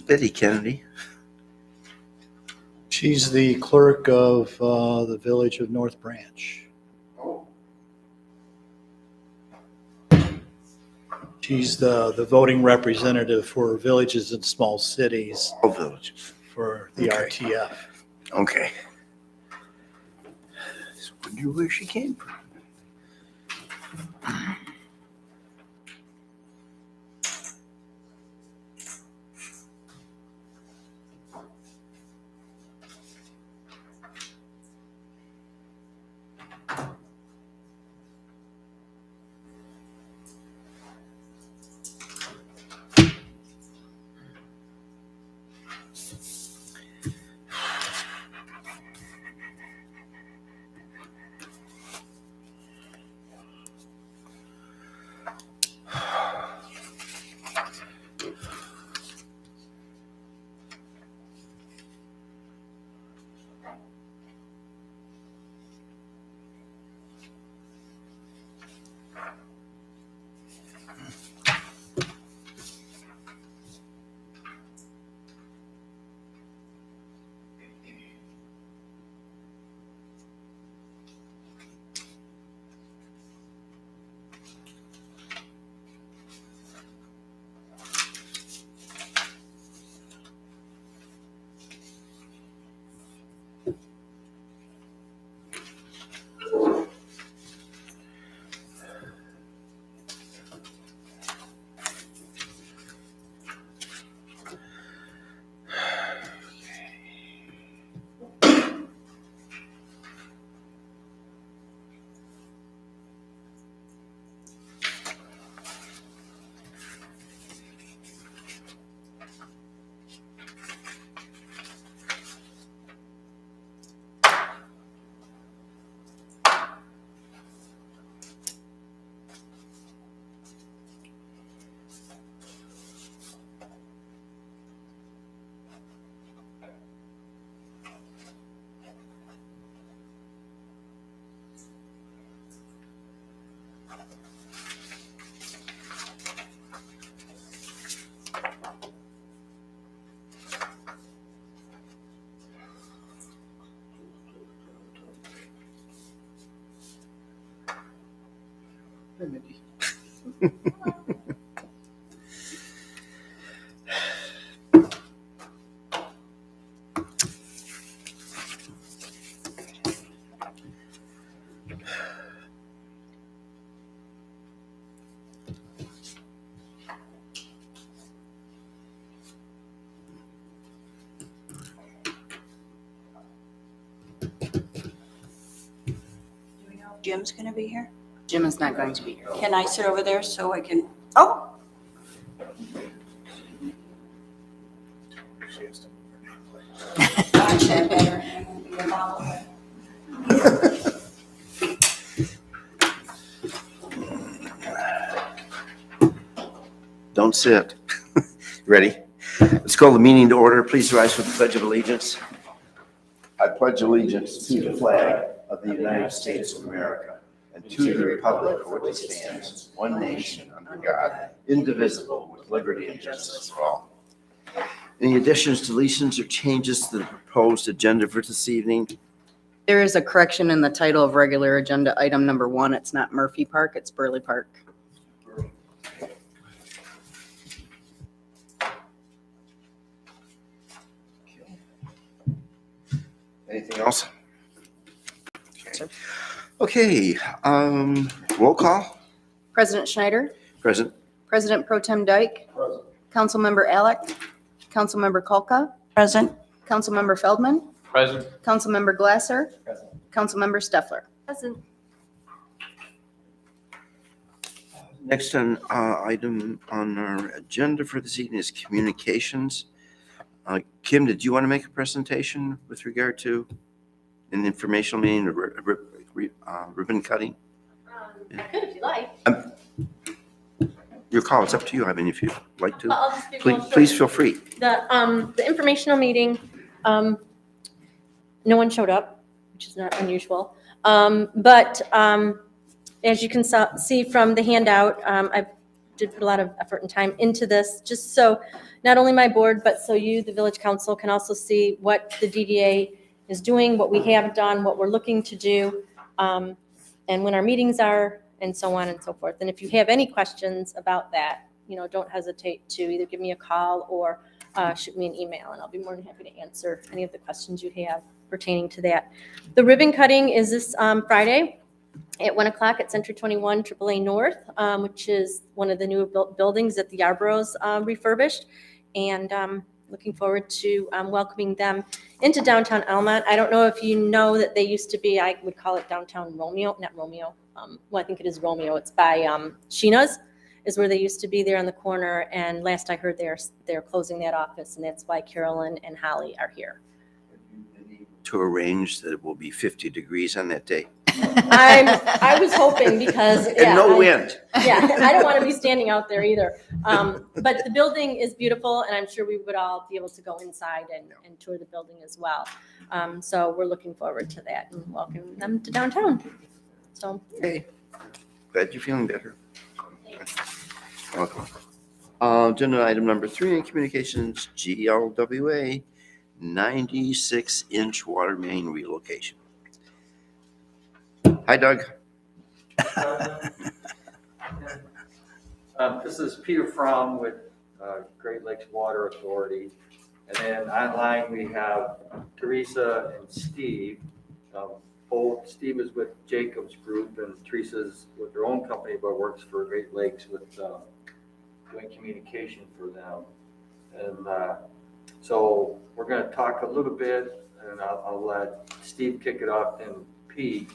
Betty Kennedy? She's the clerk of the village of North Branch. She's the voting representative for villages and small cities All villages. for the Okay. RTF. Okay. Just wonder where she came from. Jim's going to be here? Jim is not going to be here. Can I sit over there so I can, oh, gosh, that better. I won't be involved. Don't sit. Ready? Let's call the meeting to order. Please rise for the Pledge of Allegiance. I pledge allegiance to the flag of the United States of America and to the republic for which it stands, one nation under God, indivisible, with liberty and justice for all. Any additions, deletions, or changes to the proposed agenda for this evening? There is a correction in the title of regular agenda item number 1. It's not Murphy Park, it's Burley Park. Anything else? Okay, roll call. President Schneider, Present. President Pro Tem Dyke, Councilmember Alec, Councilmember Kolka, Present. Councilmember Feldman, Present. Councilmember Glasser, Present. Councilmember Steffler. Present. Next item on our agenda for this evening is communications. Kim, did you want to make a presentation with regard to an informational meeting or ribbon cutting? I could if you like. Your call, it's up to you. I mean, if you'd like to, I'll just be real short. please feel free. The informational meeting, no one showed up, which is not unusual. But as you can see from the handout, I did put a lot of effort and time into this, just so not only my board, but so you, the village council, can also see what the DDA is doing, what we have done, what we're looking to do, and when our meetings are, and so on and so forth. And if you have any questions about that, don't hesitate to either give me a call or shoot me an email, and I'll be more than happy to answer any of the questions you have pertaining to that. The ribbon cutting is this Friday at 1 o'clock at Century 21 AAA North, which is one of the new buildings that the Yarborough's refurbished. And looking forward to welcoming them into downtown Almont. I don't know if you know that they used to be, I would call it downtown Romeo, not Romeo. Well, I think it is Romeo. It's by Sheena's is where they used to be there on the corner. And last I heard they're closing that office, and that's why Carolyn and Holly are here. To arrange that it will be 50 degrees on that day. I was hoping because And no wind. Yeah, I don't want to be standing out there either. But the building is beautiful, and I'm sure we would all be able to go inside and tour the building as well. So we're looking forward to that and welcoming them to downtown. So Hey, glad you're feeling better. Welcome. Agenda item number 3 in communications, GLWA 96-inch water main relocation. Hi, Doug. This is Peter Fromm with Great Lakes Water Authority. And then online we have Teresa and Steve. Both Steve is with Jacobs Group and Teresa's with her own company, but works for Great Lakes with doing communication for them. And so we're going to talk a little bit, and I'll let Steve kick it off and Pete.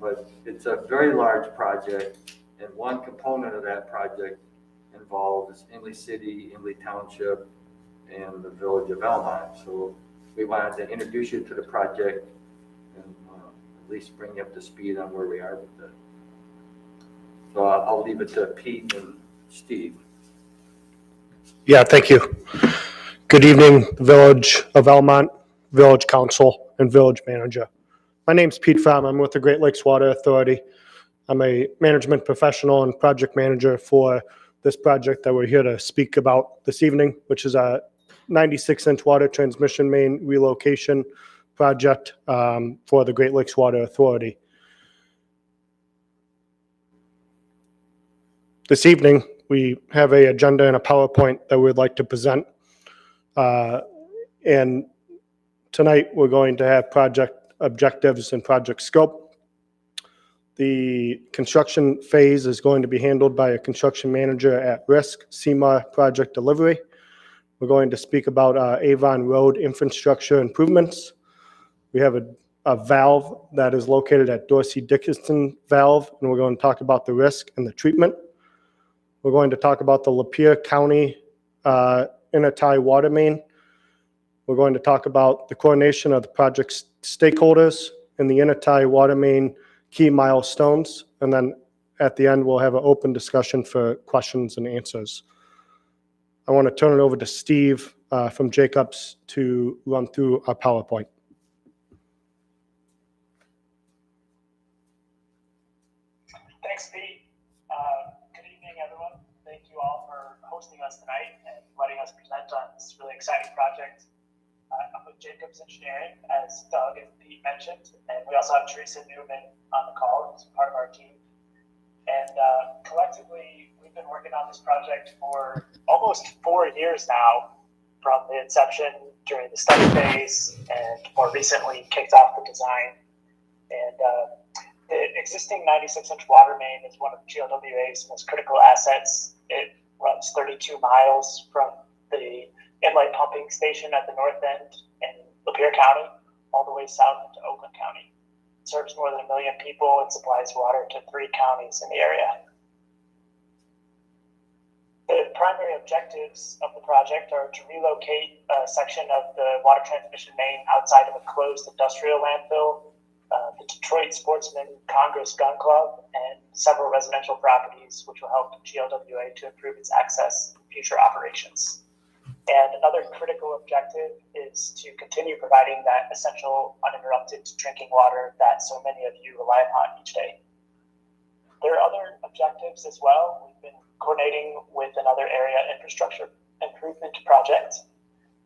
But it's a very large project, and one component of that project involves Imlay City, Imlay Township, and the village of Almont. So we wanted to introduce you to the project and at least bring you up to speed on where we are with it. So I'll leave it to Pete and Steve. Yeah, thank you. Good evening, Village of Almont, Village Council, and Village Manager. My name's Pete Fromm. I'm with the Great Lakes Water Authority. I'm a management professional and project manager for this project that we're here to speak about this evening, which is a 96-inch water transmission main relocation project for the Great Lakes Water Authority. This evening, we have an agenda and a PowerPoint that we'd like to present. And tonight, we're going to have project objectives and project scope. The construction phase is going to be handled by a construction manager at risk, CMAR Project Delivery. We're going to speak about Avon Road infrastructure improvements. We have a valve that is located at Dorsey Dickinson Valve, and we're going to talk about the risk and the treatment. We're going to talk about the Lapeer County Intertie water main. We're going to talk about the coordination of the project stakeholders and the Intertie water main key milestones. And then at the end, we'll have an open discussion for questions and answers. I want to turn it over to Steve from Jacobs to run through our PowerPoint. Thanks, Pete. Good evening, everyone. Thank you all for hosting us tonight and letting us present on this really exciting project. I'm with Jacobs Engineering, as Doug and Pete mentioned, and we also have Teresa Newman on the call, who's part of our team. And collectively, we've been working on this project for almost 4 years now, from the inception during the study phase, and more recently kicked off the design. And the existing 96-inch water main is one of GLWA's most critical assets. It runs 32 miles from the inlet pumping station at the north end in Lapeer County, all the way south into Oakland County. It serves more than 1 million people and supplies water to 3 counties in the area. The primary objectives of the project are to relocate a section of the water transmission main outside of a closed industrial landfill, the Detroit Sportsman Congress Gun Club, and several residential properties, which will help GLWA to improve its access in future operations. And another critical objective is to continue providing that essential, uninterrupted drinking water that so many of you rely upon each day. There are other objectives as well. We've been coordinating with another area infrastructure improvement project,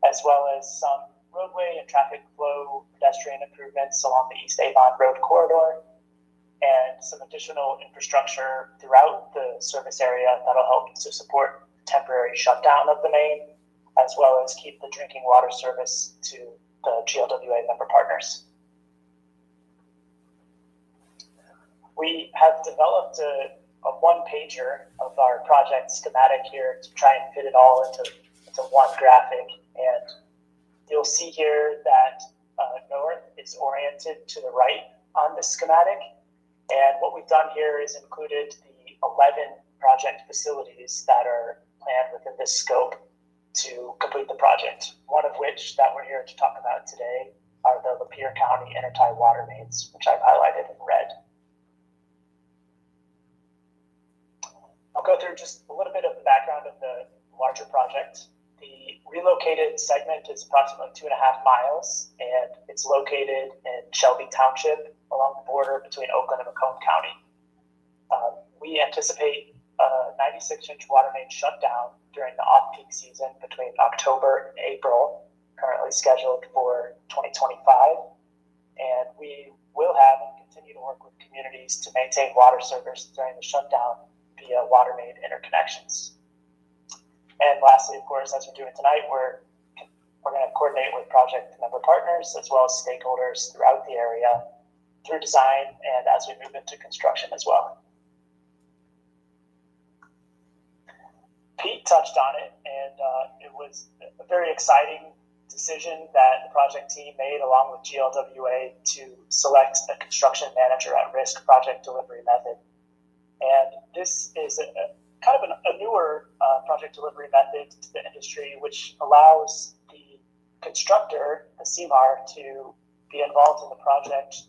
as well as some roadway and traffic flow pedestrian improvements along the East Avon Road corridor, and some additional infrastructure throughout the service area that'll help to support temporary shutdown of the main, as well as keep the drinking water service to the GLWA member partners. We have developed a one-pager of our project schematic here to try and fit it all into one graphic. And you'll see here that north is oriented to the right on this schematic. And what we've done here is included the 11 project facilities that are planned within this scope to complete the project, one of which that we're here to talk about today are the Lapeer County intertie water mains, which I've highlighted in red. I'll go through just a little bit of the background of the larger project. The relocated segment is approximately 2.5 miles, and it's located in Shelby Township along the border between Oakland and Macomb County. We anticipate a 96-inch water main shutdown during the off-peak season between October and April, currently scheduled for 2025. And we will have and continue to work with communities to maintain water service during the shutdown via water main interconnections. And lastly, of course, as we're doing tonight, we're going to coordinate with project member partners as well as stakeholders throughout the area through design and as we move into construction as well. Pete touched on it, and it was a very exciting decision that the project team made along with GLWA to select a construction manager at risk project delivery method. And this is kind of a newer project delivery method to the industry, which allows the constructor, the CMAR, to be involved in the project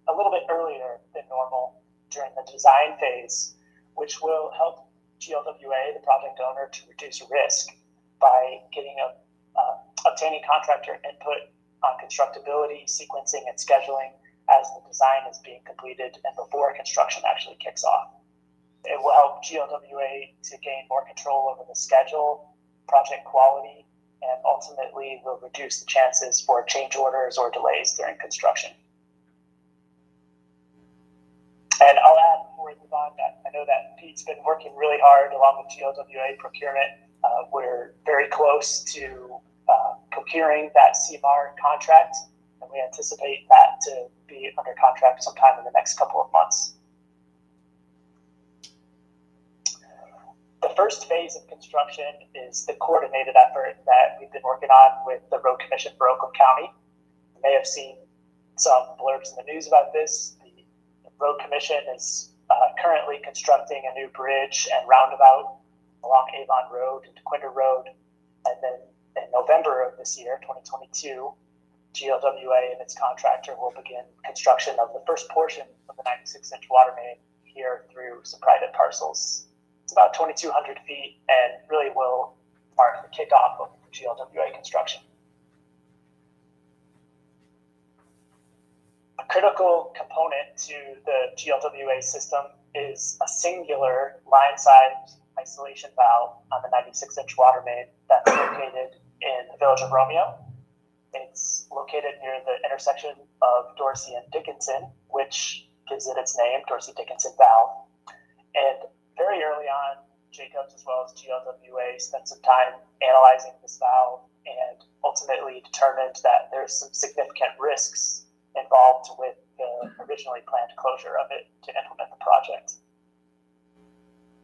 a little bit earlier than normal during the design phase, which will help GLWA, the project owner, to reduce risk by getting obtaining contractor input on constructability, sequencing, and scheduling as the design is being completed and before construction actually kicks off. It will help GLWA to gain more control over the schedule, project quality, and ultimately will reduce the chances for change orders or delays during construction. And I'll add before we move on that I know that Pete's been working really hard along with GLWA procurement. We're very close to procuring that CMAR contract, and we anticipate that to be under contract sometime in the next couple of months. The first phase of construction is the coordinated effort that we've been working on with the Road Commission for Oakland County. You may have seen some blurbs in the news about this. The Road Commission is currently constructing a new bridge and roundabout along Avon Road and Quinder Road. And then in November of this year, 2022, GLWA and its contractor will begin construction of the first portion of the 96-inch water main here through some private parcels. It's about 2,200 feet and really will mark the kickoff of the GLWA construction. A critical component to the GLWA system is a singular line-side isolation valve on the 96-inch water main that's located in the village of Romeo. It's located near the intersection of Dorsey and Dickinson, which gives it its name, Dorsey-Dickinson valve. And very early on, Jacobs as well as GLWA spent some time analyzing this valve and ultimately determined that there's some significant risks involved with the originally planned closure of it to implement the project.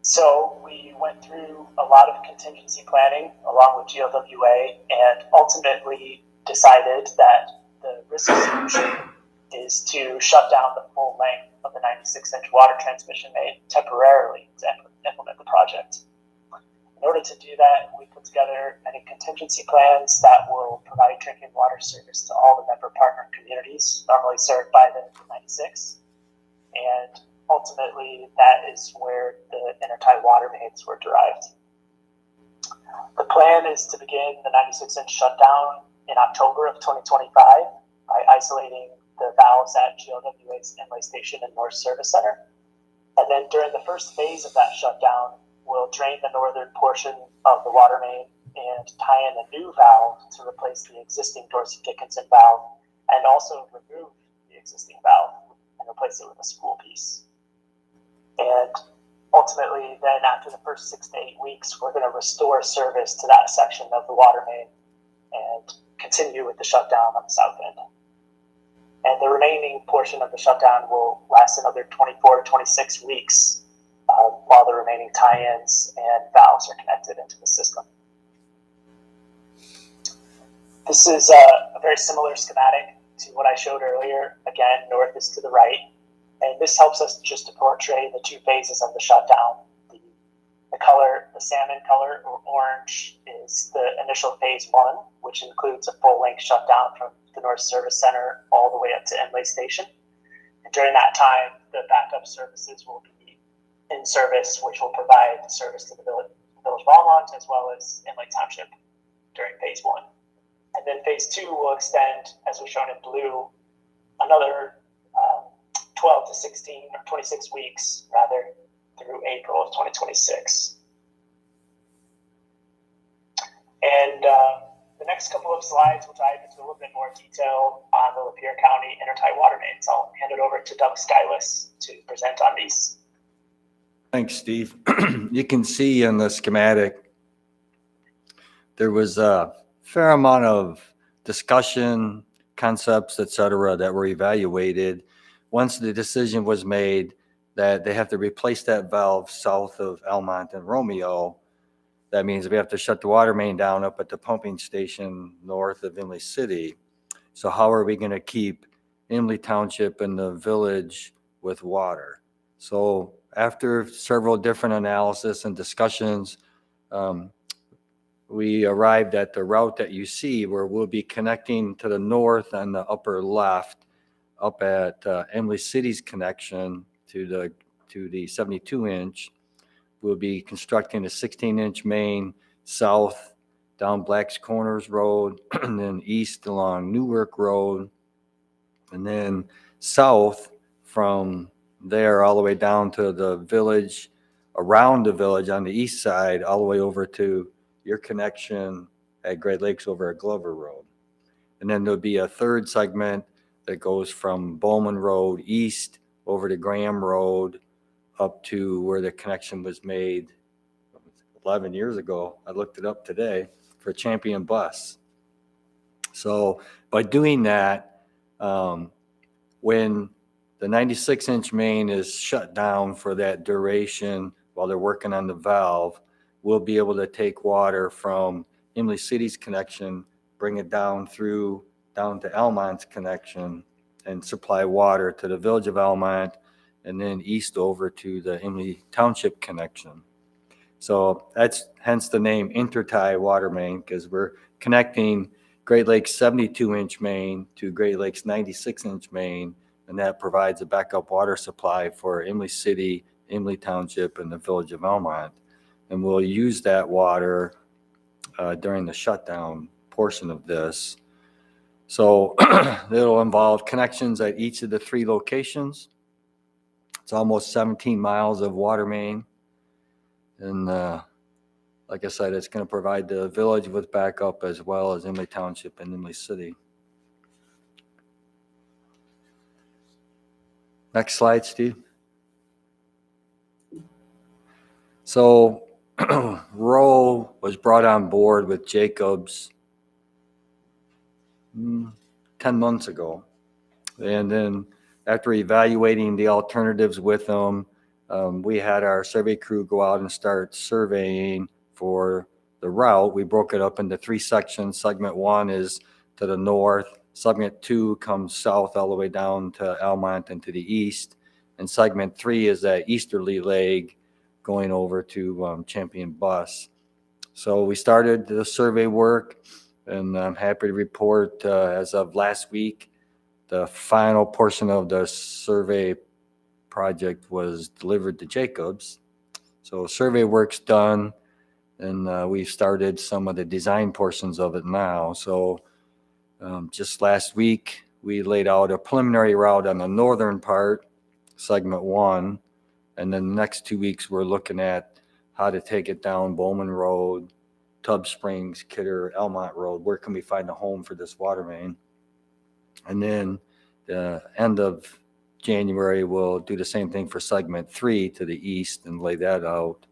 So we went through a lot of contingency planning along with GLWA and ultimately decided that the risk solution is to shut down the full length of the 96-inch water transmission main temporarily to implement the project. In order to do that, we put together many contingency plans that will provide drinking water service to all the member partner communities normally served by the 96. And ultimately, that is where the intertie water mains were derived. The plan is to begin the 96-inch shutdown in October of 2025 by isolating the valves at GLWA's Inlay Station and North Service Center. And then during the first phase of that shutdown, we'll drain the northern portion of the water main and tie in a new valve to replace the existing Dorsey Dickinson valve, and also remove the existing valve and replace it with a spool piece. And ultimately, then after the first 6 to 8 weeks, we're going to restore service to that section of the water main and continue with the shutdown on the south end. And the remaining portion of the shutdown will last another 24 to 26 weeks while the remaining tie-ins and valves are connected into the system. This is a very similar schematic to what I showed earlier. Again, north is to the right. And this helps us just to portray the two phases of the shutdown. The color, the salmon color or orange, is the initial phase 1, which includes a full-length shutdown from the North Service Center all the way up to Emily Station. And during that time, the backup services will be in service, which will provide service to the village of Almont as well as Inlet Township during phase 1. And then phase 2 will extend, as was shown in blue, another 12 to 16 or 26 weeks rather, through April of 2026. And the next couple of slides will dive into a little bit more detail on the Lapeer County intertie water mains. I'll hand it over to Doug Skyless to present on these. Thanks, Steve. You can see in the schematic, there was a fair amount of discussion, concepts, et cetera, that were evaluated. Once the decision was made that they have to replace that valve south of Almont and Romeo, that means we have to shut the water main down up at the pumping station north of Imlay City. So how are we going to keep Imlay Township and the village with water? So after several different analysis and discussions, we arrived at the route that you see where we'll be connecting to the north on the upper left up at Emily City's connection to the 72-inch. We'll be constructing a 16-inch main south down Black's Corners Road and then east along Newark Road, and then south from there all the way down to the village, around the village on the east side, all the way over to your connection at Great Lakes over at Glover Road. And then there'll be a third segment that goes from Bowman Road east over to Graham Road up to where the connection was made 11 years ago. I looked it up today for Champion Bus. So by doing that, when the 96-inch main is shut down for that duration while they're working on the valve, we'll be able to take water from Imlay City's connection, bring it down to Almont's connection, and supply water to the village of Almont, and then east over to the Imlay Township connection. So that's hence the name intertie water main, because we're connecting Great Lakes 72-inch main to Great Lakes 96-inch main, and that provides a backup water supply for Imlay City, Imlay Township, and the village of Almont. And we'll use that water during the shutdown portion of this. So it'll involve connections at each of the 3 locations. It's almost 17 miles of water main. And like I said, it's going to provide the village with backup as well as Imlay Township and Imlay City. Next slide, Steve. So Rowe was brought on board with Jacobs 10 months ago. And then after evaluating the alternatives with them, we had our survey crew go out and start surveying for the route. We broke it up into 3 sections. Segment 1 is to the north. Segment 2 comes south all the way down to Almont and to the east. And segment 3 is that easterly leg going over to Champion Bus. So we started the survey work, and I'm happy to report as of last week, the final portion of the survey project was delivered to Jacobs. So survey work's done, and we've started some of the design portions of it now. So just last week, we laid out a preliminary route on the northern part, segment 1, And then the next 2 weeks, we're looking at how to take it down Bowman Road, Tub Springs, Kidder, Elmont Road. Where can we find a home for this water main? And then the end of January, we'll do the same thing for segment 3 to the east and lay that out.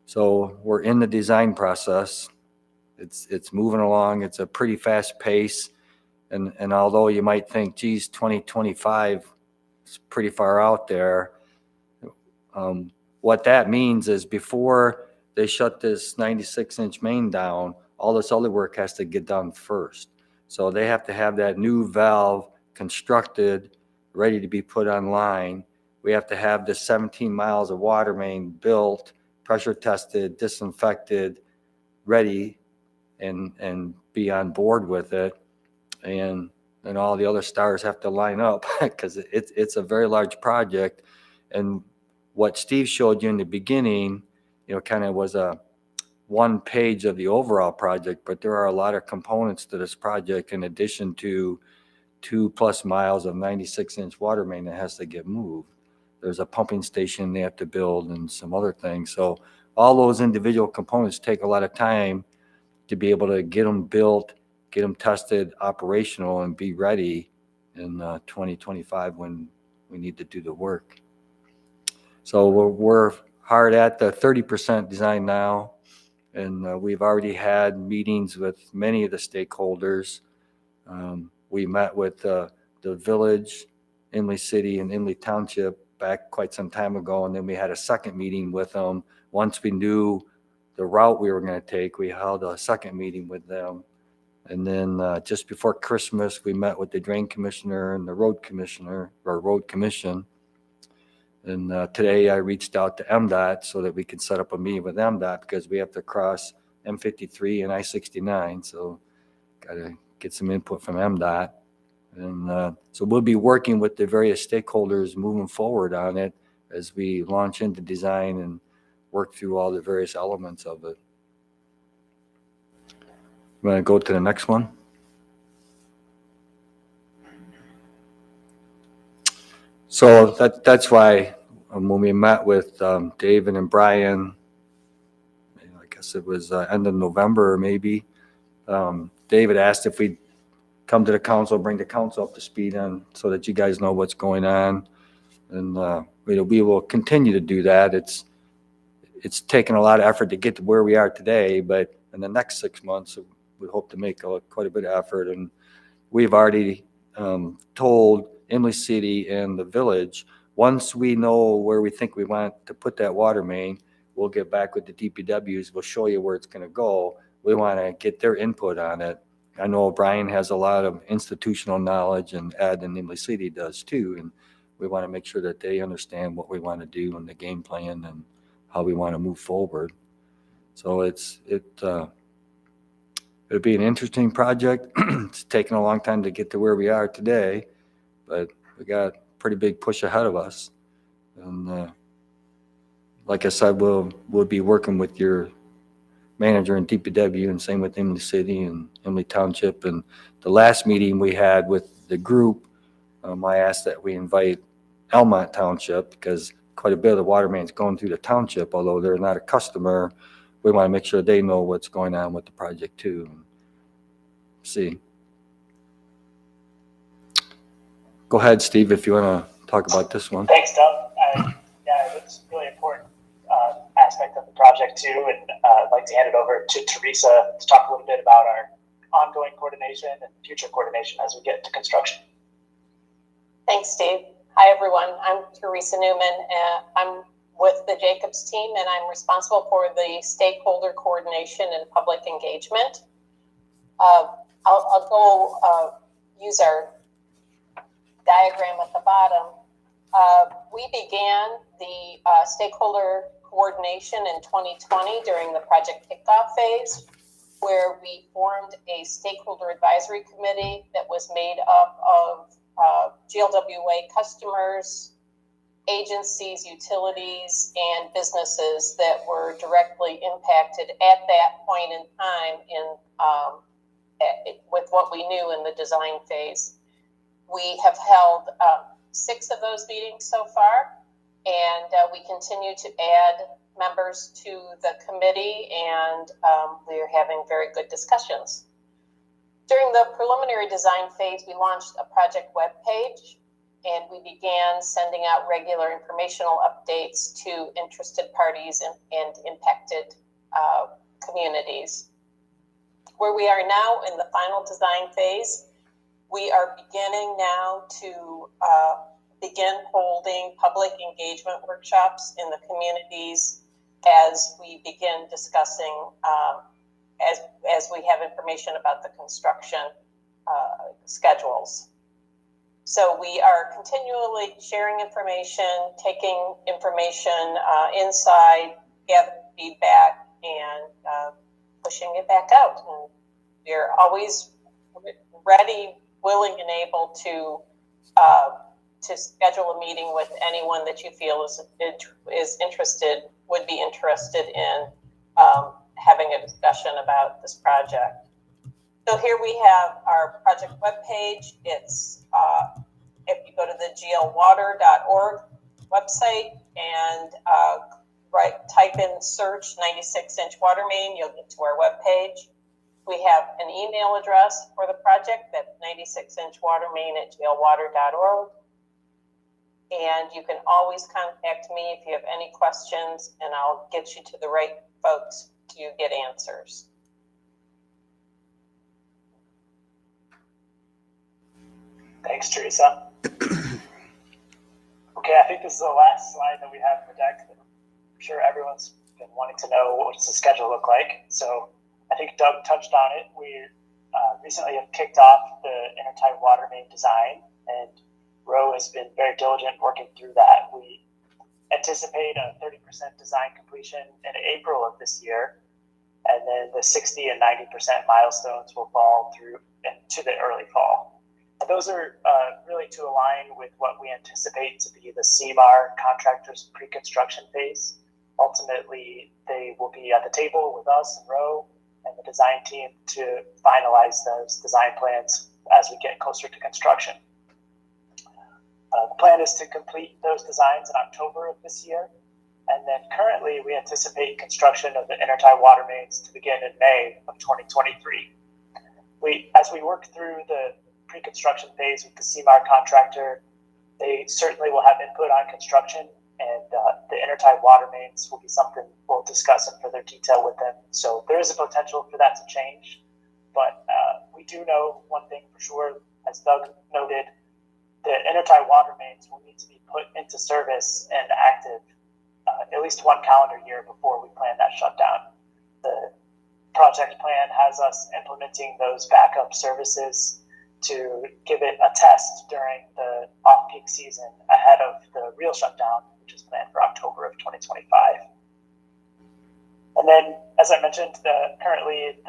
So we're in the design process. It's moving along. It's a pretty fast pace. And although you might think, geez, 2025 is pretty far out there, what that means is before they shut this 96-inch main down, all this other work has to get done first. So they have to have that new valve constructed, ready to be put online. We have to have the 17 miles of water main built, pressure tested, disinfected, ready, and be on board with it. And then all the other stars have to line up because it's a very large project. And what Steve showed you in the beginning, kind of was a one page of the overall project, but there are a lot of components to this project in addition to 2+ miles of 96-inch water main that has to get moved. There's a pumping station they have to build and some other things. So all those individual components take a lot of time to be able to get them built, get them tested, operational, and be ready in 2025 when we need to do the work. So we're hard at the 30% design now, and we've already had meetings with many of the stakeholders. We met with the village, Imlay City, and Imlay Township back quite some time ago, and then we had a second meeting with them. Once we knew the route we were going to take, we held a second meeting with them. And then just before Christmas, we met with the drain commissioner and the road commissioner, or road commission. And today I reached out to MDOT so that we can set up a meeting with MDOT because we have to cross M53 and I-69. So got to get some input from MDOT. And so we'll be working with the various stakeholders moving forward on it as we launch into design and work through all the various elements of it. You want to go to the next one? So that's why when we met with David and Brian, I guess it was end of November maybe, David asked if we'd come to the council, bring the council up to speed on so that you guys know what's going on. And we will continue to do that. It's taken a lot of effort to get to where we are today, but in the next 6 months, we hope to make quite a bit of effort. And we've already told Imlay City and the village, once we know where we think we want to put that water main, we'll get back with the DPWs. We'll show you where it's going to go. We want to get their input on it. I know Brian has a lot of institutional knowledge, and Ed and Imlay City does too. And we want to make sure that they understand what we want to do and the game plan and how we want to move forward. So it'll be an interesting project. It's taken a long time to get to where we are today, but we got a pretty big push ahead of us. And like I said, we'll be working with your manager in DPW, and same with Imlay City and Imlay Township. And the last meeting we had with the group, I asked that we invite Elmont Township because quite a bit of the water main is going through the township, although they're not a customer. We want to make sure they know what's going on with the project too. See. Go ahead, Steve, if you want to talk about this one. Thanks, Doug. Yeah, it's a really important aspect of the project too, and I'd like to hand it over to Teresa to talk a little bit about our ongoing coordination and future coordination as we get to construction. Thanks, Steve. Hi, everyone. I'm Teresa Newman. I'm with the Jacobs team, and I'm responsible for the stakeholder coordination and public engagement. I'll go use our diagram at the bottom. We began the stakeholder coordination in 2020 during the project kickoff phase, where we formed a stakeholder advisory committee that was made up of GLWA customers, agencies, utilities, and businesses that were directly impacted at that point in time with what we knew in the design phase. We have held 6 of those meetings so far, And we continue to add members to the committee, and we're having very good discussions. During the preliminary design phase, we launched a project webpage, and we began sending out regular informational updates to interested parties and impacted communities. Where we are now in the final design phase, we are beginning now to begin holding public engagement workshops in the communities as we begin discussing, as we have information about the construction schedules. So we are continually sharing information, taking information inside, gathering feedback, and pushing it back out. And we're always ready, willing, and able to schedule a meeting with anyone that you feel is interested, would be interested in having a discussion about this project. So here we have our project webpage. It's if you go to the glwater.org website and type in search 96-inch water main, you'll get to our webpage. We have an email address for the project, that's 96inchwatermain@glwater.org. And you can always contact me if you have any questions, and I'll get you to the right folks to get answers. Thanks, Teresa. Okay, I think this is the last slide that we have in the deck. I'm sure everyone's been wanting to know what does the schedule look like. So I think Doug touched on it. We recently have kicked off the intertie water main design, and Roe has been very diligent working through that. We anticipate a 30% design completion in April of this year, and then the 60 and 90% milestones will fall through into the early fall. And those are really to align with what we anticipate to be the CMAR contractor's pre-construction phase. Ultimately, they will be at the table with us and Roe and the design team to finalize those design plans as we get closer to construction. The plan is to complete those designs in October of this year, and then currently we anticipate construction of the intertie water mains to begin in May of 2023. As we work through the pre-construction phase with the CMAR contractor, they certainly will have input on construction, and the intertie water mains will be something we'll discuss in further detail with them. So there is a potential for that to change, but we do know one thing for sure, as Doug noted, the intertie water mains will need to be put into service and active at least one calendar year before we plan that shutdown. The project plan has us implementing those backup services to give it a test during the off-peak season ahead of the real shutdown, which is planned for October of 2025. And then, as I mentioned, currently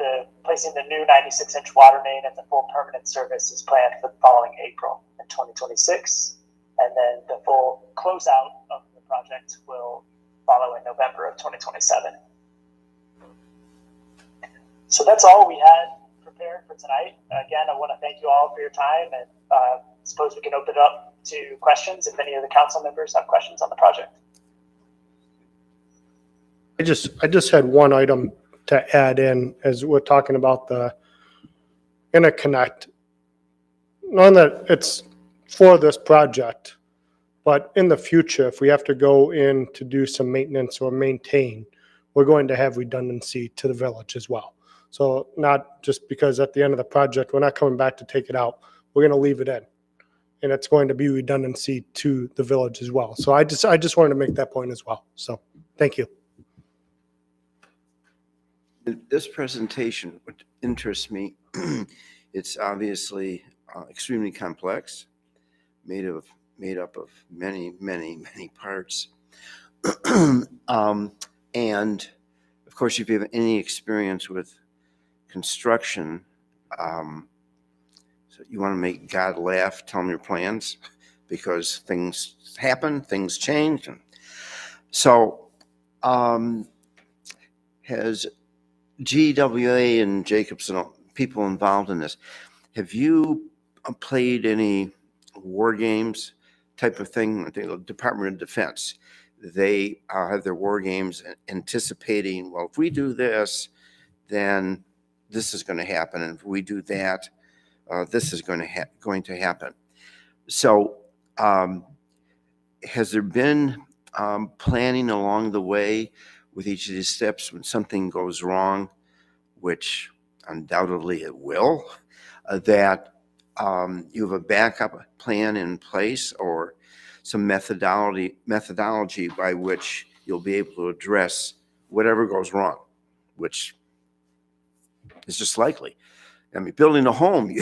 placing the new 96-inch water main at the full permanent service is planned for the following April in 2026. And then the full closeout of the project will follow in November of 2027. So that's all we had prepared for tonight. Again, I want to thank you all for your time, and suppose we can open it up to questions if any of the council members have questions on the project. I just had one item to add in as we're talking about the interconnect. Knowing that it's for this project, but in the future, if we have to go in to do some maintenance or maintain, we're going to have redundancy to the village as well. So not just because at the end of the project, we're not coming back to take it out, we're going to leave it in. And it's going to be redundancy to the village as well. So I just wanted to make that point as well. So thank you. This presentation, what interests me, it's obviously extremely complex, made up of many parts. And of course, if you have any experience with construction, so you want to make God laugh, tell him your plans, because things happen, things change. And so has GWA and Jacobson, people involved in this, have you played any war games type of thing, the Department of Defense. They have their war games anticipating, well, if we do this, then this is going to happen. And if we do that, this is going to happen. So has there been planning along the way with each of these steps when something goes wrong, which undoubtedly it will, that you have a backup plan in place or some methodology by which you'll be able to address whatever goes wrong, which is just likely. I mean, building a home,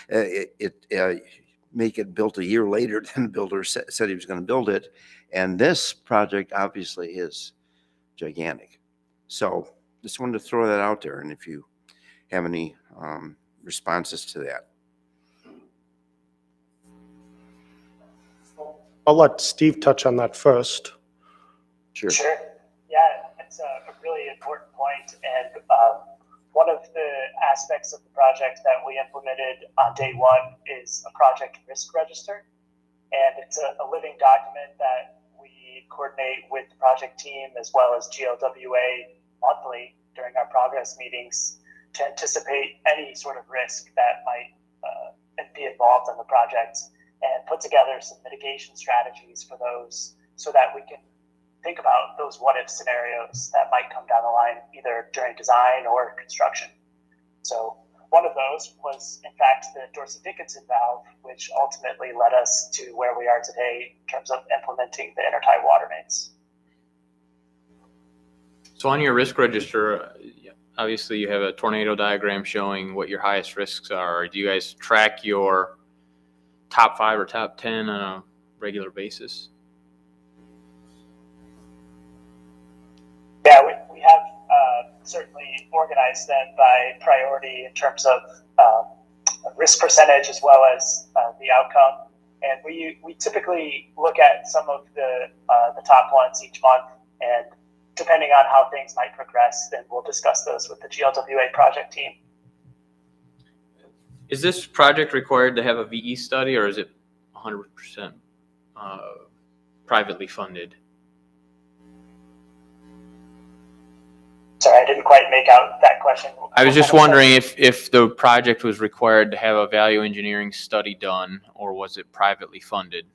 it may get built a year later than the builder said he was going to build it. And this project obviously is gigantic. So just wanted to throw that out there. And if you have any responses to that. I'll let Steve touch on that first. Sure. Sure. Yeah, it's a really important point. And one of the aspects of the project that we implemented on day one is a project risk register. And it's a living document that we coordinate with the project team as well as GLWA monthly during our progress meetings to anticipate any sort of risk that might be involved in the project and put together some mitigation strategies for those so that we can think about those what-if scenarios that might come down the line, either during design or construction. So one of those was, in fact, the Dorsey-Dickinson valve, which ultimately led us to where we are today in terms of implementing the intertie water mains. So on your risk register, obviously you have a tornado diagram showing what your highest risks are. Do you guys track your top 5 or top 10 on a regular basis? Yeah, we have certainly organized them by priority in terms of risk percentage as well as the outcome. And we typically look at some of the top ones each month, and depending on how things might progress, then we'll discuss those with the GLWA project team. Is this project required to have a VE study, or is it 100% privately funded? Sorry, I didn't quite make out that question. I was just wondering if the project was required to have a value engineering study done, or was it privately funded?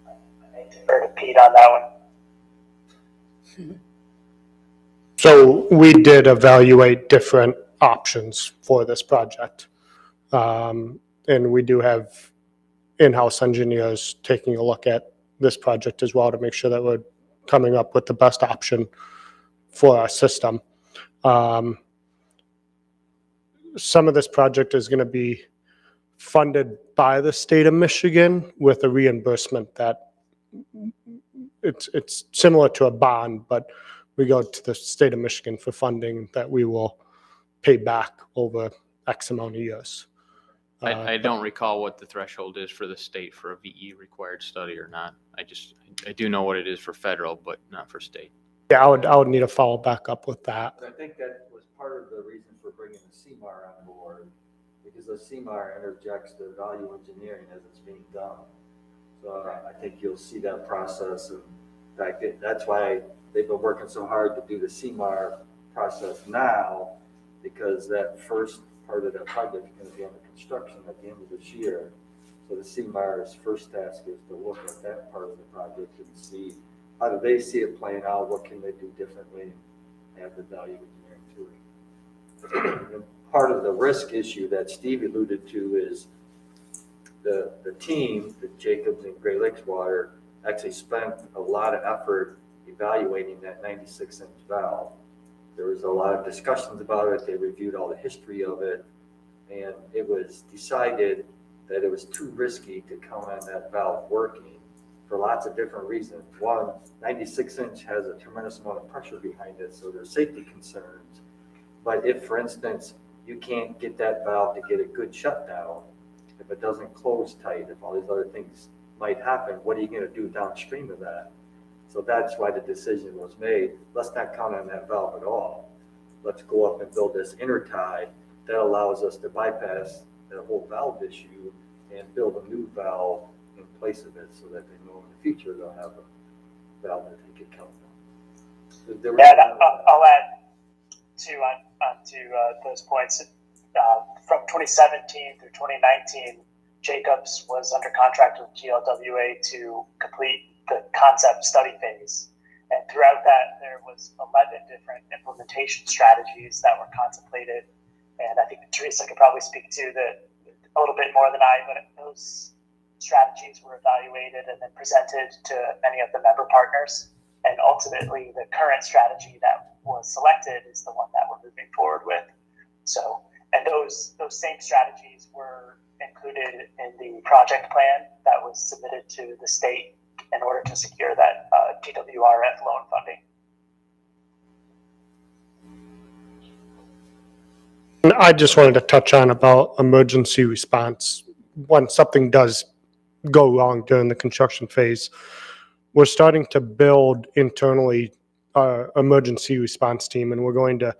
I need to defer to Pete on that one. So we did evaluate different options for this project. And we do have in-house engineers taking a look at this project as well to make sure that we're coming up with the best option for our system. Some of this project is going to be funded by the state of Michigan with a reimbursement that it's similar to a bond, but we go to the state of Michigan for funding that we will pay back over X amount of years. I don't recall what the threshold is for the state for a VE required study or not. I do know what it is for federal, but not for state. Yeah, I would need to follow back up with that. I think that was part of the reason for bringing the CMAR on board, because the CMAR interjects the value engineering as it's being done. So I think you'll see that process. And in fact, that's why they've been working so hard to do the CMAR process now, because that first part of that project is going to be under construction at the end of this year. So the CMAR's first task is to look at that part of the project and see how do they see it playing out, what can they do differently, and have the value engineering to it. And part of the risk issue that Steve alluded to is the team, the Jacobs and Great Lakes Water, actually spent a lot of effort evaluating that 96-inch valve. There was a lot of discussions about it. They reviewed all the history of it, and it was decided that it was too risky to count on that valve working for lots of different reasons. One, 96-inch has a tremendous amount of pressure behind it, so there's safety concerns. But if, for instance, you can't get that valve to get a good shutdown, if it doesn't close tight, if all these other things might happen, what are you going to do downstream of that? So that's why the decision was made. Let's not count on that valve at all. Let's go up and build this intertie that allows us to bypass that whole valve issue and build a new valve in place of it so that they know in the future they'll have a valve that they can count on. There was Yeah, a lot of that. I'll add to those points. From 2017 through 2019, Jacobs was under contract with GLWA to complete the concept study phase. And throughout that, there was 11 different implementation strategies that were contemplated. And I think Teresa could probably speak to that a little bit more than I, but those strategies were evaluated and then presented to many of the member partners. And ultimately, the current strategy that was selected is the one that we're moving forward with. So, and those same strategies were included in the project plan that was submitted to the state in order to secure that DWRF loan funding. And I just wanted to touch on about emergency response. When something does go wrong during the construction phase, we're starting to build internally our emergency response team, and we're going to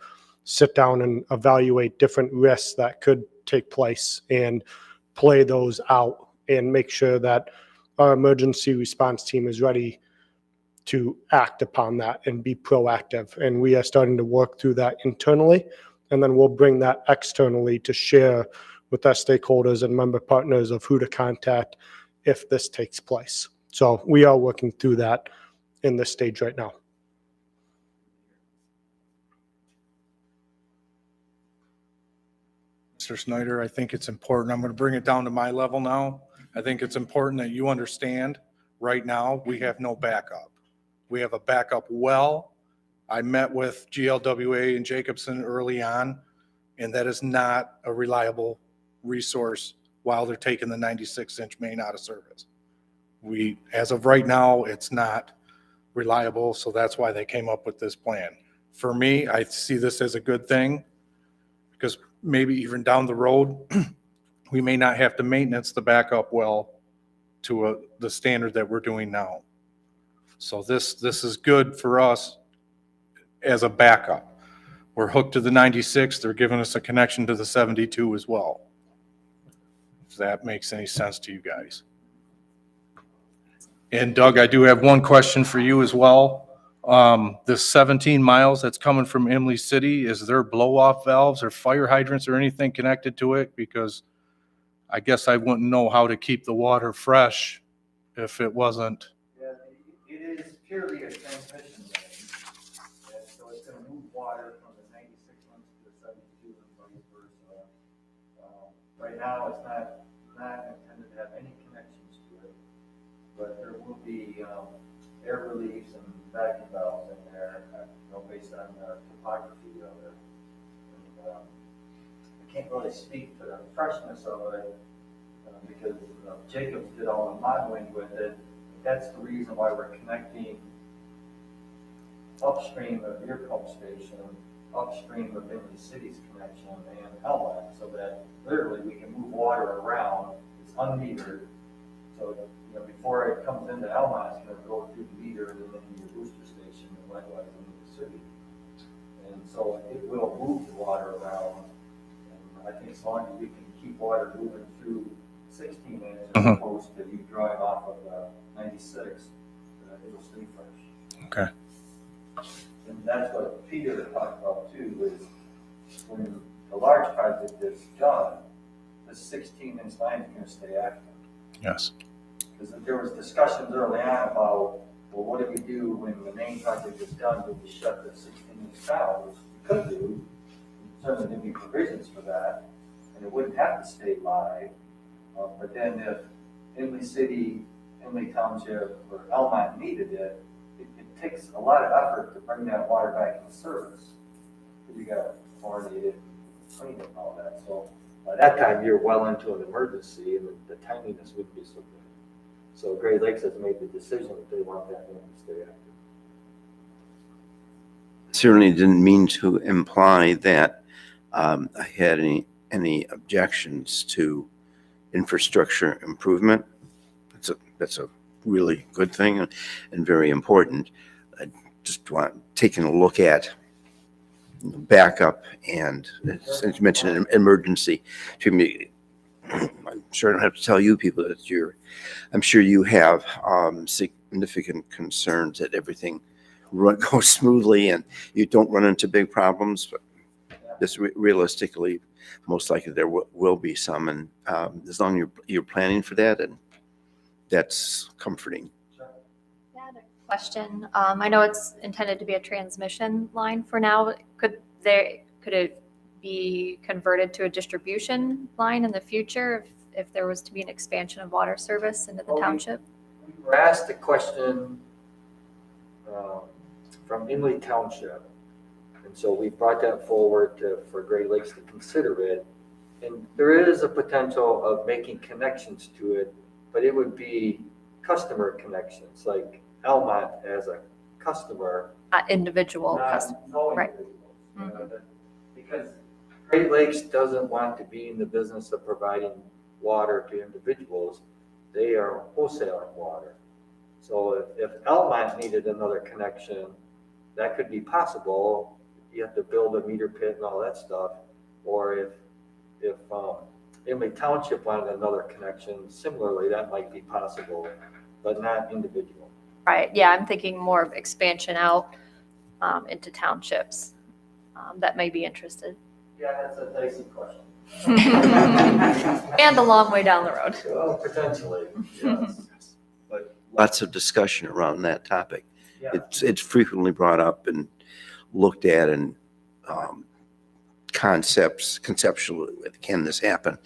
sit down and evaluate different risks that could take place and play those out and make sure that our emergency response team is ready to act upon that and be proactive. And we are starting to work through that internally, and then we'll bring that externally to share with our stakeholders and member partners of who to contact if this takes place. So we are working through that in this stage right now. Mr. Snyder, I think it's important. I'm going to bring it down to my level now. I think it's important that you understand right now we have no backup. We have a backup well. I met with GLWA and Jacobson early on, and that is not a reliable resource while they're taking the 96-inch main out of service. As of right now, it's not reliable, so that's why they came up with this plan. For me, I see this as a good thing because maybe even down the road, we may not have to maintenance the backup well to the standard that we're doing now. So this is good for us as a backup. We're hooked to the 96. They're giving us a connection to the 72 as well. If that makes any sense to you guys. And Doug, I do have one question for you as well. This 17 miles that's coming from Imlay City, is there blow-off valves or fire hydrants or anything connected to it? Because I guess I wouldn't know how to keep the water fresh if it wasn't. Yeah, it is purely a transmission line. And so it's going to move water from the 96 ones to the 72 and vice versa. Right now, it's not intended to have any connections to it, but there will be air reliefs and vacuum valves in there, based on the topography of it. And, I can't really speak to the freshness of it because Jacobs did all the modeling with it. That's the reason why we're connecting upstream of your pump station, upstream of Imlay City's connection and Elmwood, so that literally we can move water around. It's unmetered. So before it comes into Elmwood, it's going to go through the meter and then into your booster station and likewise into the city. And so it will move the water around. And I think as long as we can keep water moving through 16 inches as opposed to you drawing off of 96, it'll stay fresh. Okay. And that's what Peter talked about too, is when the large project is done, the 16-inch line is going to stay active. Yes. Because there was discussions early on about, well, what do we do when the main project is done? Do we shut the 16-inch valve, which we could do? Certainly there'd be provisions for that, and it wouldn't have to stay live. But then if Imlay City, Imlay Township, or Elmont needed it, it takes a lot of effort to bring that water back into service. Because you got to chlorinate it, clean it, and all that. So by that time, you're well into an emergency, and the timeliness wouldn't be so good. So Great Lakes has made the decision that they want that one to stay active. Certainly didn't mean to imply that I had any objections to infrastructure improvement. That's a really good thing and very important. I just want taking a look at backup and, as you mentioned, an emergency. To me, I'm sure I don't have to tell you people that I'm sure you have significant concerns that everything goes smoothly and you don't run into big problems. But just realistically, most likely there will be some, and as long as you're planning for that, and that's comforting. Yeah, I had a question. I know it's intended to be a transmission line for now. Could it be converted to a distribution line in the future if there was to be an expansion of water service into the township? We were asked a question from Imlay Township. And so we brought that forward for Great Lakes to consider it. And there is a potential of making connections to it, but it would be customer connections, like Almont as a customer. Not individual Not customers. no right. individuals. Because Great Lakes doesn't want to be in the business of providing water to individuals. They are wholesaling water. So if Almont needed another connection, that could be possible. You have to build a meter pit and all that stuff. Or if Imlay Township wanted another connection, similarly, that might be possible, but not individual. Right. Yeah, I'm thinking more of expansion out into townships that may be interested. Yeah, that's a dicey question. And a long way down the road. Well, potentially, yes. But lots of discussion around that topic. Yeah. It's frequently brought up and looked at, and conceptually, can this happen?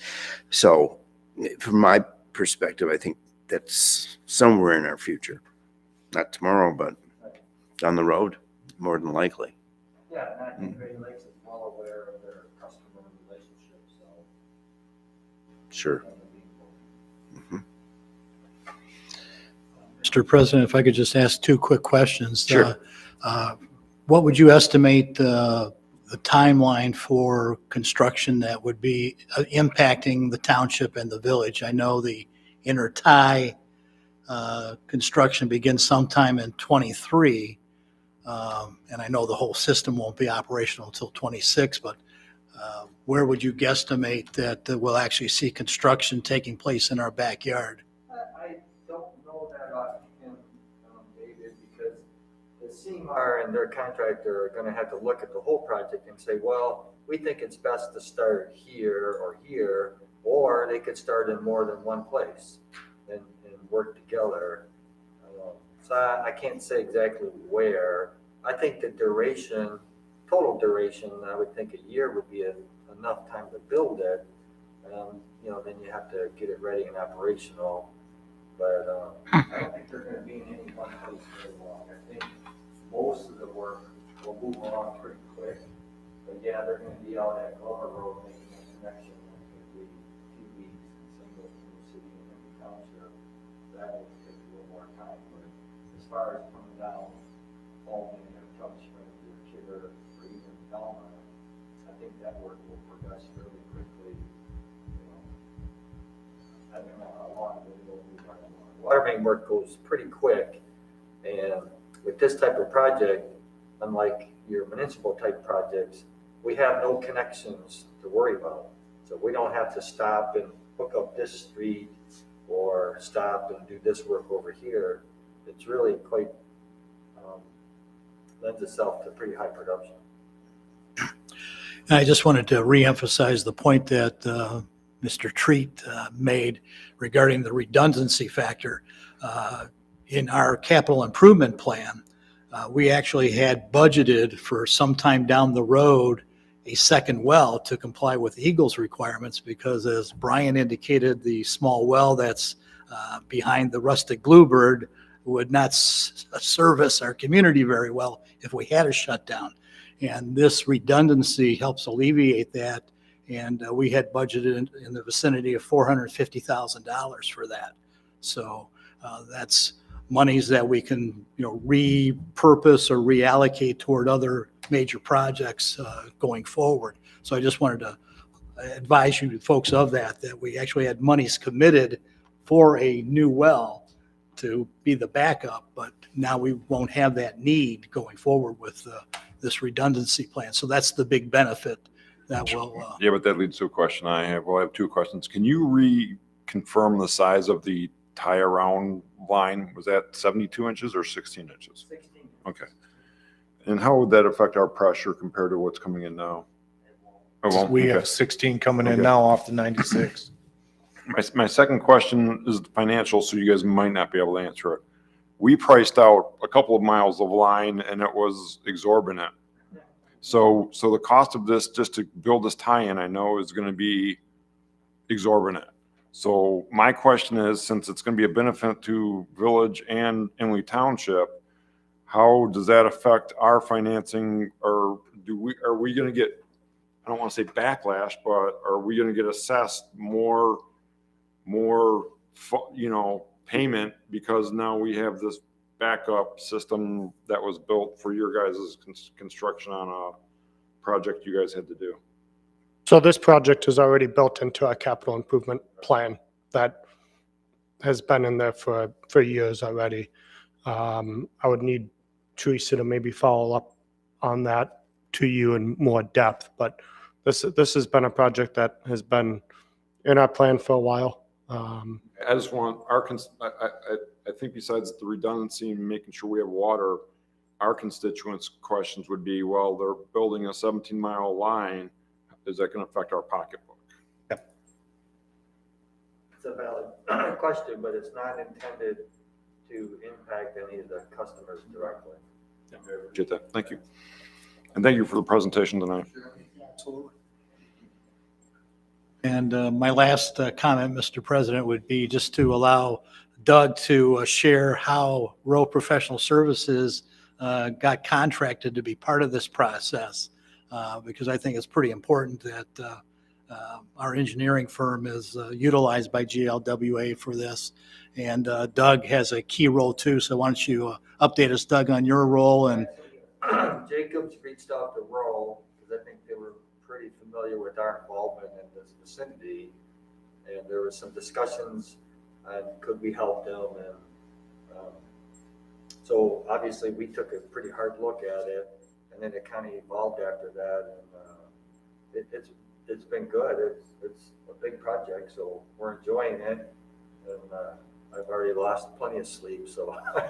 So from my perspective, I think that's somewhere in our future. Not tomorrow, but down the road, more than likely. Yeah, and I think Great Lakes is well aware of their customer relationships, so. Sure. Mr. President, if I could just ask two quick questions. Sure. What would you estimate the timeline for construction that would be impacting the township and the village? I know the intertie construction begins sometime in '23, and I know the whole system won't be operational until '26, but where would you guesstimate that we'll actually see construction taking place in our backyard? I don't know that offhand, David, because the CMAR and their contractor are gonna have to look at the whole project and say, well, we think it's best to start here, or they could start in more than one place and work together. So I can't say exactly where. I think the duration, total duration, I would think a year would be enough time to build it. Then you have to get it ready and operational. But I don't think they're gonna be in any one place very long. I think most of the work will move along pretty quick. But yeah, they're gonna be out at Glover Road making a connection in maybe 2 weeks, and some go from the city and the township. That will take a little more time. But as far as coming down, Holman or Tub Springs or Kidder or even Belmont, I think that work will progress fairly quickly. I don't know how long it will be running. Water main work goes pretty quick, and with this type of project, unlike your municipal type projects, we have no connections to worry about. So we don't have to stop and hook up this street or stop and do this work over here. It's really quite, lends itself to pretty high production. And I just wanted to reemphasize the point that Mr. Treat made regarding the redundancy factor. In our capital improvement plan, we actually had budgeted for some time down the road a second well to comply with Eagles requirements, because as Brian indicated, the small well that's behind the rustic bluebird would not service our community very well if we had a shutdown. And this redundancy helps alleviate that. And we had budgeted in the vicinity of $450,000 for that. So that's monies that we can, repurpose or reallocate toward other major projects going forward. So I just wanted to advise you folks of that we actually had monies committed for a new well to be the backup, but now we won't have that need going forward with this redundancy plan. So that's the big benefit that will, Yeah, but that leads to a question I have. Well, I have two questions. Can you reconfirm the size of the tie-around line? Was that 72 inches or 16 inches? 16. Okay. And how would that affect our pressure compared to what's coming in now? It won't? We Okay. have 16 coming in Okay. now off the 96. My second question is financial, so you guys might not be able to answer it. We priced out a couple of miles of line and it was exorbitant. So the cost of this, just to build this tie-in, I know is going to be exorbitant. So my question is, since it's going to be a benefit to Village and Inley Township, how does that affect our financing, or are we going to get, I don't want to say backlash, but are we going to get assessed more, payment because now we have this backup system that was built for your guys' construction on a project you guys had to do? So this project is already built into our capital improvement plan that has been in there for years already. I would need Teresa to maybe follow up on that to you in more depth, but this has been a project that has been in our plan for a while. I just want I think besides the redundancy and making sure we have water, our constituents' questions would be, well, they're building a 17-mile line. Is that going to affect our pocketbook? Yep. It's a valid question, but it's not intended to impact any of the customers directly. Appreciate that. Thank you. And thank you for the presentation tonight. absolutely. And my last comment, Mr. President, would be just to allow Doug to share how Rowe Professional Services got contracted to be part of this process, because I think it's pretty important that our engineering firm is utilized by GLWA for this. And Doug has a key role too, so why don't you update us, Doug, on your role? And Jacobs reached out to Rowe because I think they were pretty familiar with our involvement in this vicinity, and there was some discussions on could we help them, and so obviously we took a pretty hard look at it, and then it kind of evolved after that, and it's been good. It's a big project, so we're enjoying it, and I've already lost plenty of sleep, so I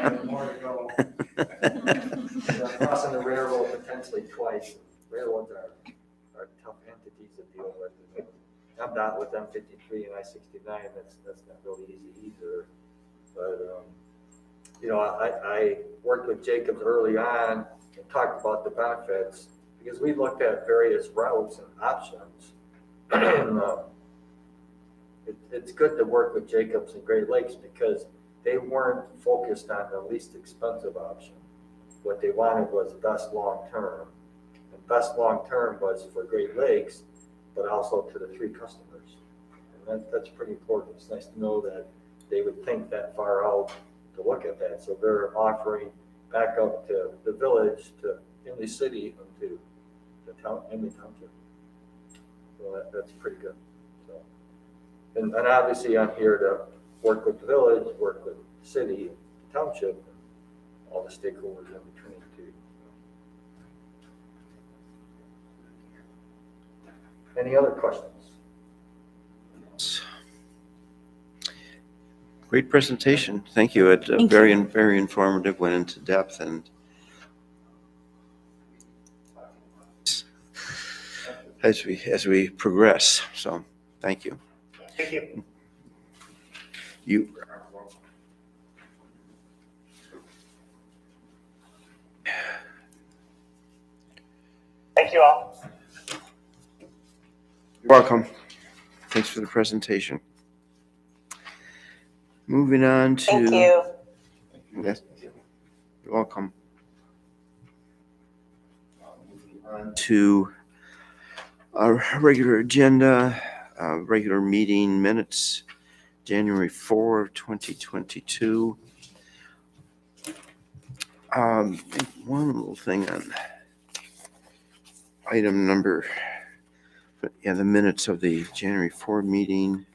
have more to go. I'm crossing the railroad potentially twice. Railroads are tough entities to deal with. I'm not with M53 and I-69. That's not really easy either. But I worked with Jacobs early on and talked about the benefits because we looked at various routes and options. And it's good to work with Jacobs and Great Lakes because they weren't focused on the least expensive option. What they wanted was best long-term. And best long-term was for Great Lakes, but also to the three customers. And that's pretty important. It's nice to know that they would think that far out to look at that. So they're offering back up to the village, to Inley City, and to the town, Inley Township. So that's pretty good. So, and obviously I'm here to work with the village, work with the city, the township, and all the stakeholders in between too. Any other questions? Great presentation. Thank you. It Thank very, you. very informative, went into depth, and as we progress. So thank you. Thank you. You. Thank you all. You're welcome. Thanks for the presentation. Moving on to. Thank you. Yes. You're welcome. Moving on to our regular agenda, regular meeting minutes, January 4, 2022. One little thing on item number, the minutes of the January 4 meeting.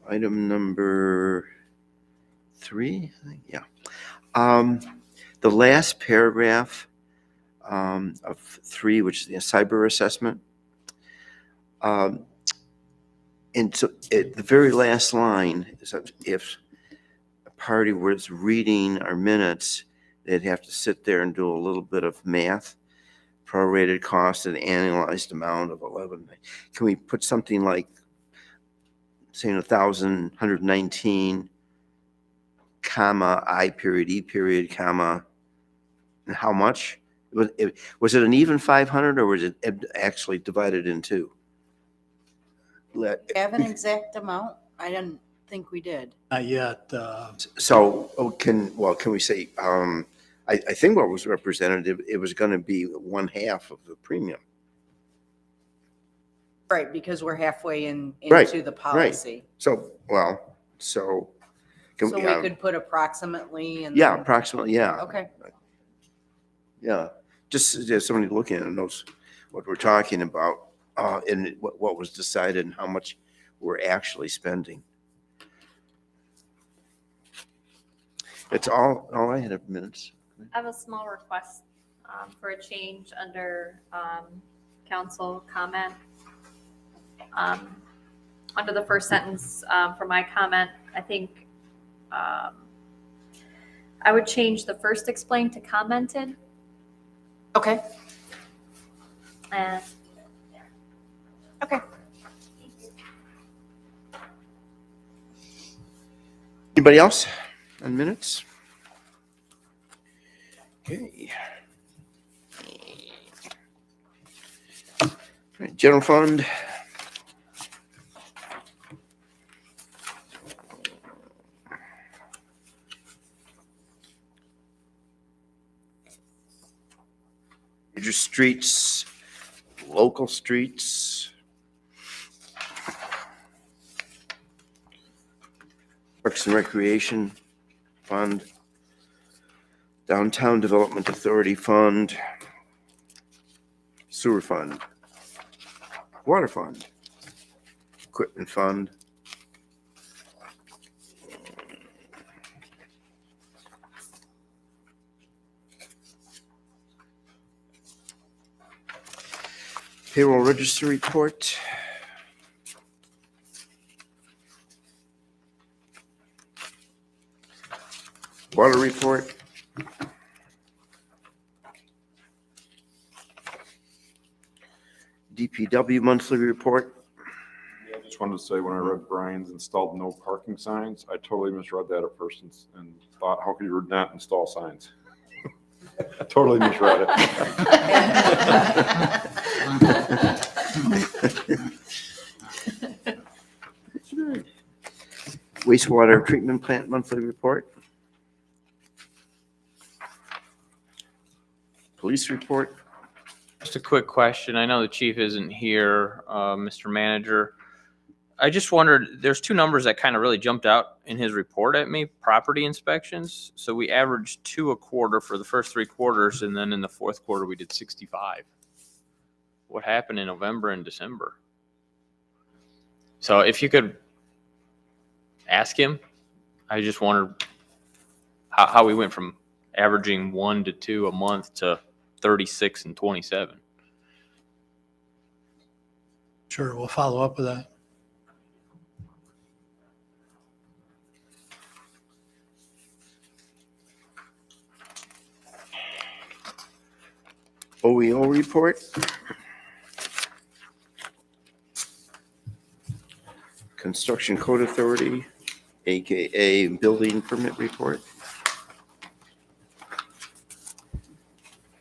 Item number 3, I think, yeah. The last paragraph of 3, which is the cyber assessment. And so at the very last line is that if a party was reading our minutes, they'd have to sit there and do a little bit of math, prorated cost and annualized amount of 11. Can we put something like saying 1,119, comma, I period, E period, comma, and how much? Was it an even 500 or was it actually divided in two? Have an exact amount? I didn't think we did. Not yet. So can we say, I think what was represented, it was going to be 1/2 of the premium. Right, because we're halfway Right, into the policy. So, can So we could put approximately and. yeah, then- approximately, yeah. Okay. Yeah, just as somebody looking at it knows what we're talking about, and what was decided and how much we're actually spending. It's all I had of minutes. I have a small request for a change under council comment. Under the first sentence for my comment, I think I would change the first explained to commented. Okay. And Okay. Anybody else on minutes? Okay. All right, general fund. Major streets, local streets. Parks and Recreation Fund, Downtown Development Authority Fund, Sewer Fund, Water Fund, Equipment Fund. Payroll Register Report. Water report. DPW monthly report. I just wanted to say, when I read Brian's installed no parking signs, I totally misread that at first and thought, how could you not install signs? I totally misread it. Wastewater treatment plant monthly report. Police report. Just a quick question. I know the chief isn't here, Mr. Manager. I just wondered, there's two numbers that kind of really jumped out in his report at me, property inspections. So we averaged 2 a quarter for the first 3 quarters, and then in the fourth quarter, we did 65. What happened in November and December? So if you could ask him, I just wondered how we went from averaging 1 to 2 a month to 36 and 27. Sure, we'll follow up with that. OEO report. Construction Code Authority, AKA Building Permit Report.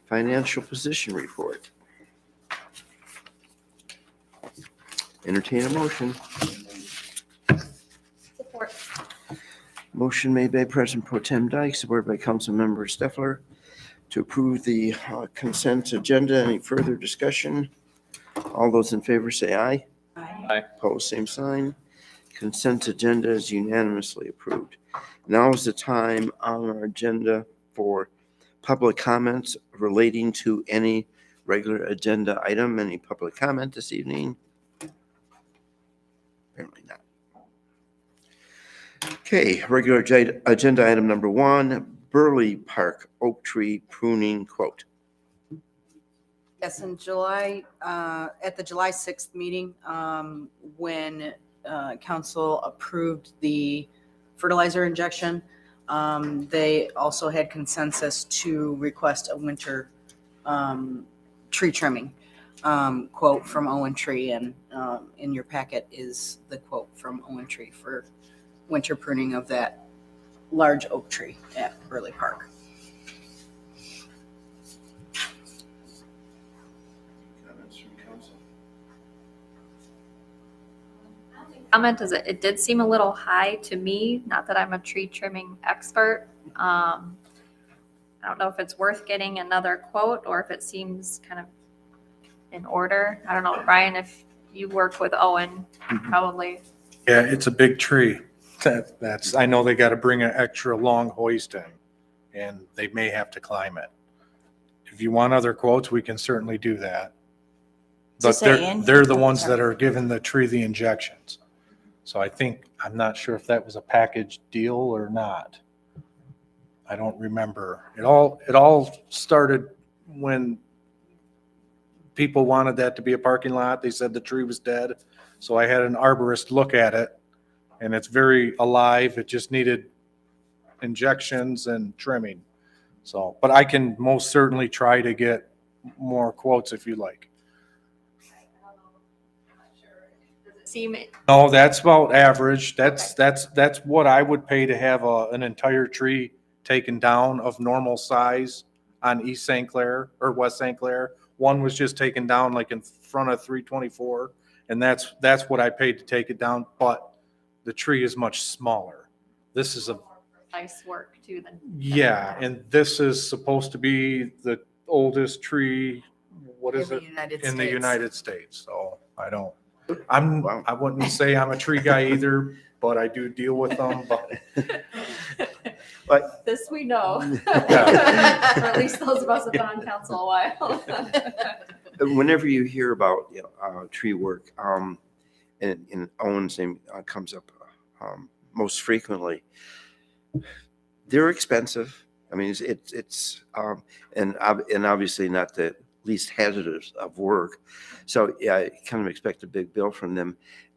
Financial Position Report. Entertain a motion. support. Motion made by President Pro Tem Dyke, supported by Councilmember Steffler, to approve the consent agenda. Any further discussion? All those in favor say aye. Aye. Opposed, same sign. Consent agenda is unanimously approved. Now is the time on our agenda for public comments relating to any regular agenda item. Any public comment this evening? Apparently not. Okay, regular agenda item number 1, Burley Park oak tree pruning quote. Yes, in July, at the July 6th meeting, when council approved the fertilizer injection, they also had consensus to request a winter tree trimming quote from Owen Tree, and in your packet is the quote from Owen Tree for winter pruning of that large oak tree at Burley Park. Comment is it did seem a little high to me, not that I'm a tree trimming expert. I don't know if it's worth getting another quote or if it seems kind of in order. I don't know, Brian, if you work with Owen, probably. Yeah, it's a big tree. That's, I know they got to bring an extra long hoist in, and they may have to climb it. If you want other quotes, we can certainly do that. But Does it say in? they're the ones that are giving the tree the injections. So I think, I'm not sure if that was a package deal or not. I don't remember. It all started when people wanted that to be a parking lot. They said the tree was dead. So I had an arborist look at it, and it's very alive. It just needed injections and trimming. So, but I can most certainly try to get more quotes if you like. Does it seem, No, that's about average. That's what I would pay to have an entire tree taken down of normal size on East St. Clair or West St. Clair. One was just taken down like in front of 324, and that's what I paid to take it down, but the tree is much smaller. This is a, nice work too then? yeah, and this is supposed to be the oldest tree, what is In it? the United In the States. United States, so I Wow. wouldn't say I'm a tree guy either, but I do deal with them, but This we know. Yeah. Or at least those of us that have been on council a while. Whenever you hear about tree work, and Owen's name comes up most frequently, they're expensive. I mean, and obviously not the least hazardous of work. So yeah, I kind of expect a big bill from them.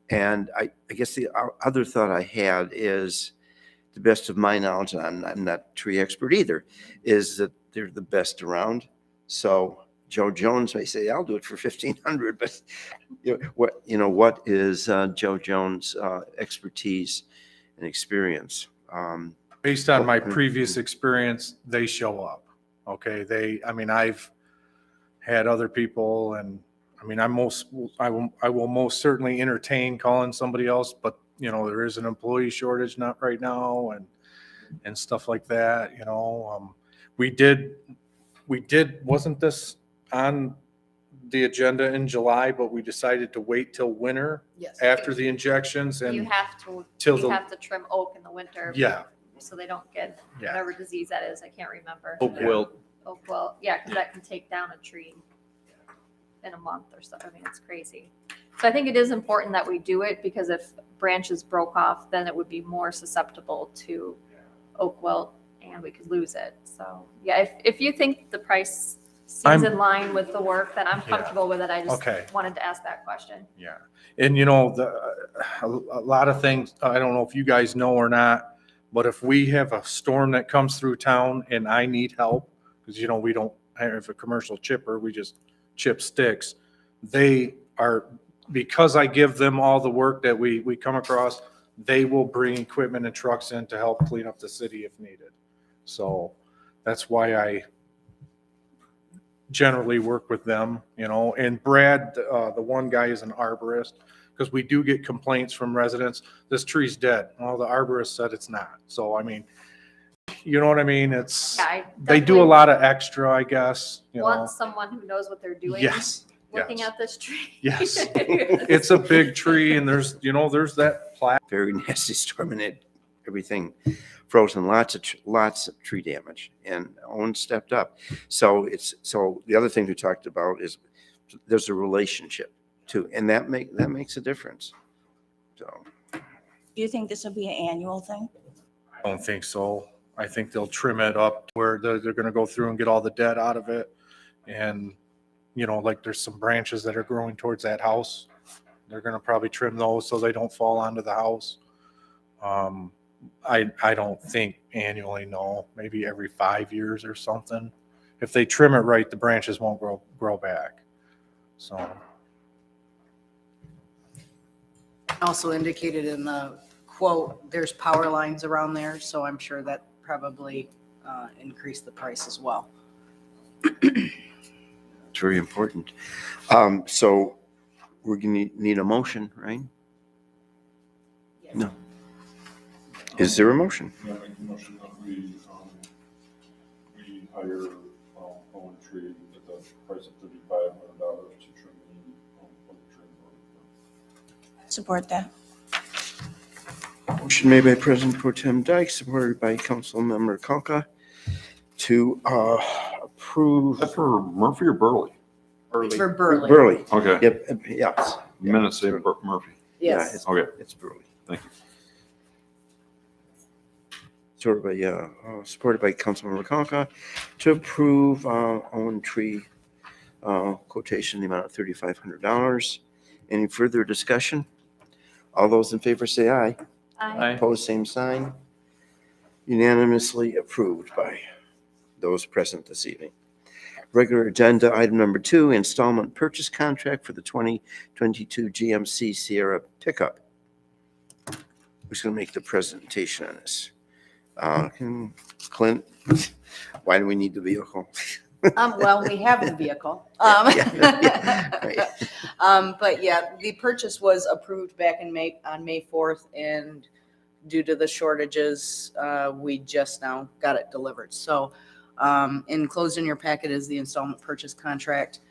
And I guess the other thought I had is, the best of my knowledge, and I'm not a tree expert either, is that they're the best around. So Joe Jones may say, I'll do it for $1,500, but what is Joe Jones' expertise and experience? based on my previous experience, they show up. Okay, I've had other people, and I will most certainly entertain calling somebody else, but there is an employee shortage, not right now, and stuff like that. We did, wasn't this on the agenda in July, but we decided to wait till winter Yes. after the injections You and have to, till you the, have to trim oak in the winter. yeah, So they don't get yeah. whatever disease that is, I can't remember. Oak wilt. Oak wilt, yeah, because that can take down a tree in a month or so. I mean, it's crazy. So I think it is important that we do it, because if branches broke off, then it would be more susceptible to oak wilt and we could lose it. So, yeah, if you think the price seems in line with the work, then I'm comfortable with it. I just Okay. wanted to ask that question. Yeah, and a lot of things, I don't know if you guys know or not, but if we have a storm that comes through town and I need help, because we don't have a commercial chipper, we just chip sticks. They are, because I give them all the work that we come across, they will bring equipment and trucks in to help clean up the city if needed. So that's why I generally work with them, and Brad, the one guy, is an arborist, because we do get complaints from residents, this tree's dead. Well, the arborist said it's not. So, you know what I mean? It's, Yeah, I they do a definitely lot of extra, I guess, want someone who knows what they're doing. Yes, Looking yes. at this tree. Yes. It's a big tree, and there's that plaque. Very nasty storm, and everything frozen, lots of tree damage, and Owen stepped up. So the other thing we talked about is there's a relationship too, and that makes a difference. So Do you think this will be an annual thing? I don't think so. I think they'll trim it up where they're gonna go through and get all the dead out of it. And, like there's some branches that are growing towards that house. They're gonna probably trim those so they don't fall onto the house. I don't think annually, no, maybe every 5 years or something. If they trim it right, the branches won't grow back. So. Also indicated in the quote, there's power lines around there, so I'm sure that probably increased the price as well. It's very important. So we're gonna need a motion, right? No. Is there a motion? I make a motion that we hire Owen Tree at the price of $3,500 to trim the oak tree. Support that. Motion made by President Pro Tem Dyke, supported by Councilmember Conca to approve. Is that for Murphy or Burley? For Burley. Burley. Okay. Yep, yes. Minutes say Murphy. Yes. It's Okay. It's Burley. Thank you. Supported by Councilmember Conca to approve Owen Tree quotation in the amount of $3,500. Any further discussion? All those in favor say aye. Aye. Opposed, same sign. Unanimously approved by those present this evening. Regular agenda item number 2, installment purchase contract for the 2022 GMC Sierra pickup. Who's going to make the presentation on this? Clint, why do we need the vehicle? Well, we have the vehicle. Right. But yeah, the purchase was approved back on May 4th, and due to the shortages, we just now got it delivered. So enclosed in your packet is the installment purchase contract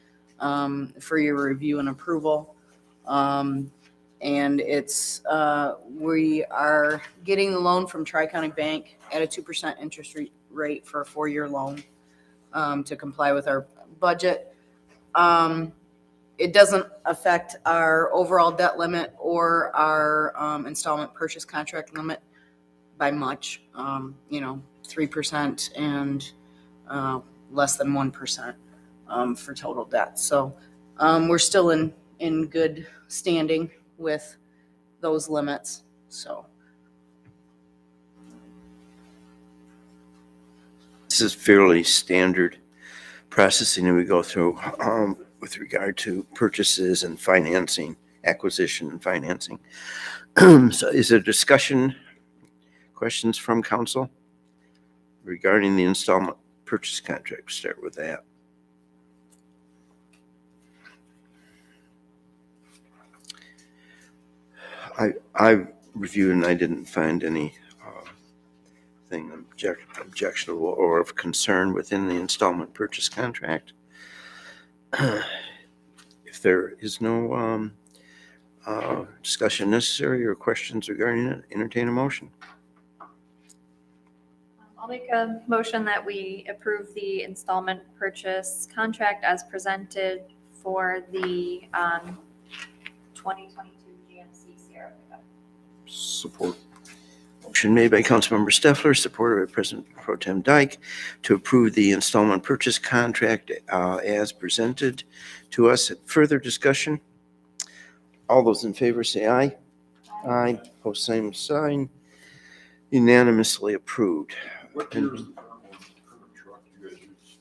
for your review and approval. And it's, we are getting the loan from Tri-County Bank at a 2% interest rate for a 4-year loan to comply with our budget. It doesn't affect our overall debt limit or our installment purchase contract limit by much, 3% and less than 1% for total debt. So we're still in good standing with those limits. So This is fairly standard processing that we go through with regard to purchases and financing, acquisition and financing. So is there discussion, questions from council regarding the installment purchase contract? Start with that. I reviewed and I didn't find any thing objectionable or of concern within the installment purchase contract. If there is no discussion necessary or questions regarding it, entertain a motion. I'll make a motion that we approve the installment purchase contract as presented for the 2022 GMC Sierra pickup. Support. Motion made by Councilmember Steffler, supported by President Pro Tem Dyke, to approve the installment purchase contract as presented to us. Further discussion? All those in favor say aye. Aye. Post same sign. Unanimously approved. What year is the current truck you guys use?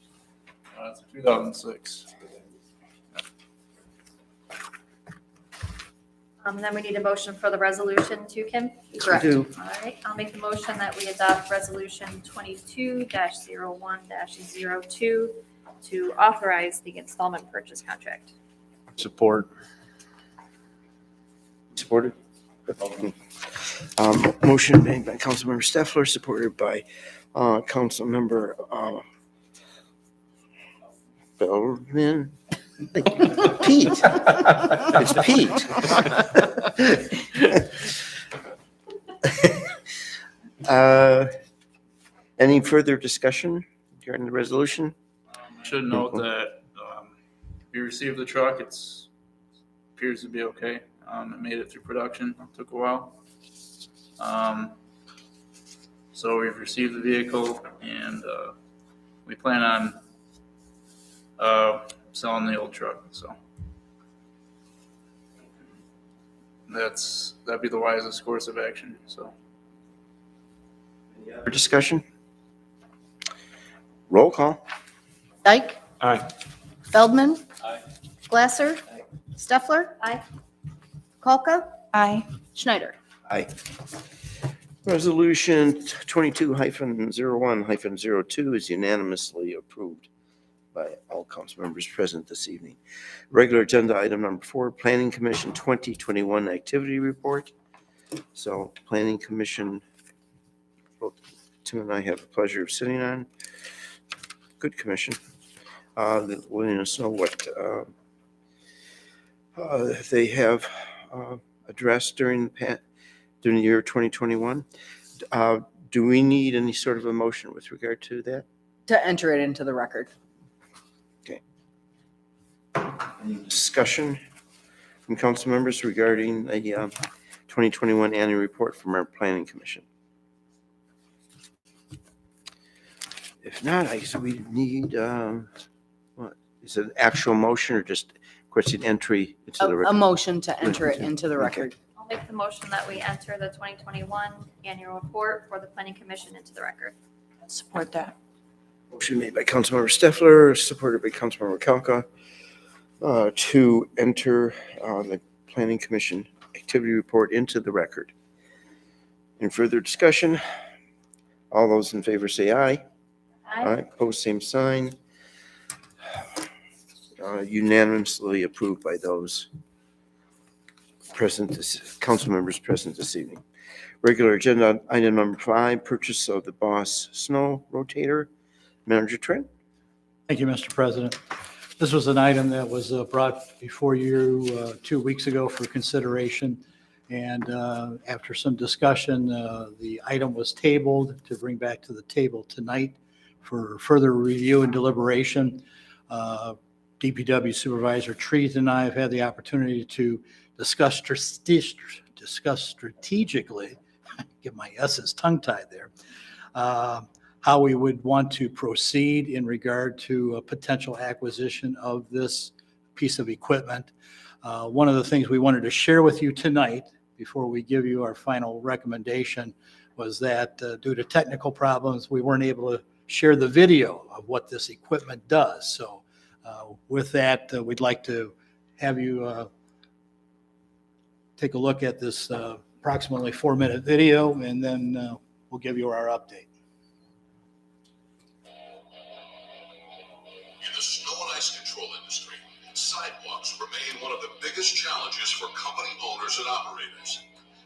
It's a 2006. Then we need a motion for the resolution too, Kim? Yes, we do. All right, I'll make a motion that we adopt resolution 22-01-02 to authorize the installment purchase contract. Support. Supported? Motion made by Councilmember Steffler, supported by Councilmember Bellman. Pete. It's Pete. Any further discussion regarding the resolution? Should note that we received the truck. It's appears to be okay. It made it through production. It took a while. So we've received the vehicle and we plan on selling the old truck, so. That'd be the wisest course of action, so. For discussion? Roll call. Dyke? Aye. Feldman? Aye. Glasser? Steffler? Aye. Kolka? Aye. Schneider? Aye. Resolution 22-01-02 is unanimously approved by all council members present this evening. Regular agenda item number 4, Planning Commission 2021 Activity Report. So Planning Commission, both Tim and I have the pleasure of sitting on. Good commission. Letting us know what they have addressed during the year 2021. Do we need any sort of a motion with regard to that? To enter it into the record. Any discussion from council members regarding the 2021 annual report from our planning commission? If not, I guess we need, what, is it an actual motion or just requesting entry into the A record? motion to enter it into the Okay. record. I'll make the motion that we enter the 2021 annual report for the planning commission into the record. Support that. Motion made by Councilmember Steffler, supported by Councilmember Kalka, to enter the Planning Commission activity report into the record. In further discussion, all those in favor say aye. Aye. Opposed, same sign. Unanimously approved by those present, council members present this evening. Regular agenda item number 5, purchase of the Boss Snow Rotator. Manager Trent? Thank you, Mr. President. This was an item that was brought before you 2 weeks ago for consideration. And after some discussion, the item was tabled to bring back to the table tonight for further review and deliberation. DPW Supervisor Treat and I have had the opportunity to discuss strategically, get my S's tongue-tied there, how we would want to proceed in regard to a potential acquisition of this piece of equipment. One of the things we wanted to share with you tonight before we give you our final recommendation was that due to technical problems, we weren't able to share the video of what this equipment does. So with that, we'd like to have you take a look at this approximately 4-minute video, and then we'll give you our update. In the snow and ice control industry, sidewalks remain one of the biggest challenges for company owners and operators.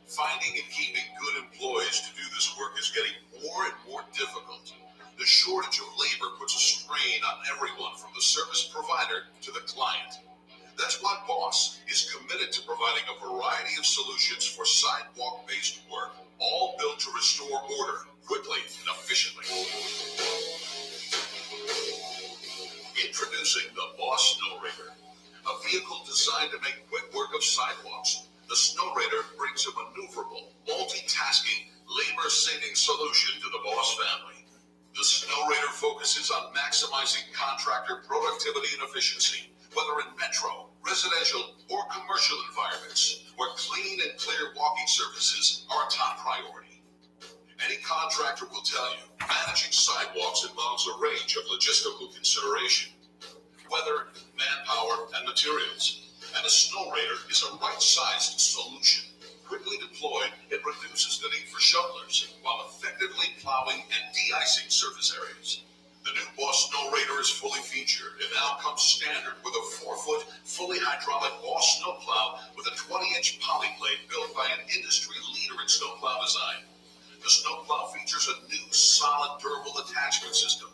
Finding and keeping good employees to do this work is getting more and more difficult. The shortage of labor puts a strain on everyone from the service provider to the client. That's why Boss is committed to providing a variety of solutions for sidewalk-based work, all built to restore order quickly and efficiently. Introducing the Boss Snow Raider, a vehicle designed to make quick work of sidewalks. The Snow Raider brings a maneuverable, multitasking, labor-saving solution to the Boss family. The Snow Raider focuses on maximizing contractor productivity and efficiency, whether in metro, residential, or commercial environments, where clean and clear walking surfaces are a top priority. Any contractor will tell you, managing sidewalks involves a range of logistical consideration, weather, manpower, and materials, and a Snow Raider is a right-sized solution. Quickly deployed, it reduces the need for shovelers while effectively plowing and de-icing surface areas. The new Boss Snow Raider is fully featured and now comes standard with a 4-foot, fully hydraulic Boss snowplow with a 20-inch poly blade built by an industry leader in snowplow design. The snowplow features a new solid durable attachment system,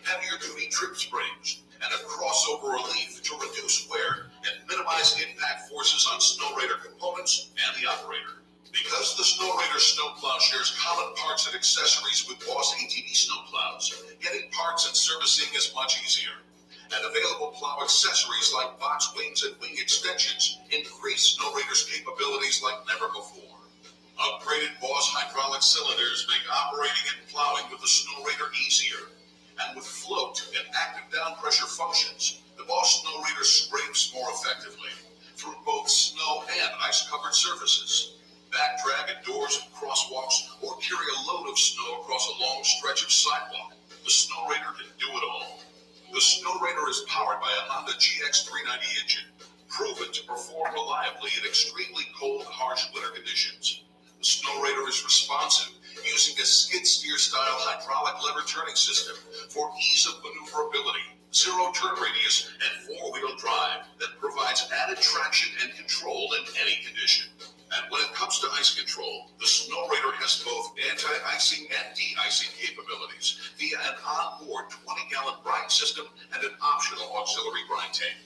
heavier duty trip springs, and a crossover relief to reduce wear and minimize impact forces on Snow Raider components and the operator. Because the Snow Raider snowplow shares common parts and accessories with Boss ATV snowplows, getting parts and servicing is much easier. And available plow accessories like box wings and wing extensions increase Snow Raider's capabilities like never before. Upgraded Boss hydraulic hydraulic cylinders make operating and plowing with the Snow Raider easier. And with float and active down pressure functions, the Boss Snow Raider scrapes more effectively through both snow and ice-covered surfaces. Back drag indoors and crosswalks, or carry a load of snow across a long stretch of sidewalk. The Snow Raider can do it all. The Snow Raider is powered by a Honda GX390 engine, proven to perform reliably in extremely cold, harsh winter conditions. The Snow Raider is responsive, using a skid steer style hydraulic lever turning system for ease of maneuverability, zero turn radius, and four-wheel drive that provides added traction and control in any condition. And when it comes to ice control, the Snow Raider has both anti-icing and de-icing capabilities via an onboard 20-gallon brine system and an optional auxiliary brine tank.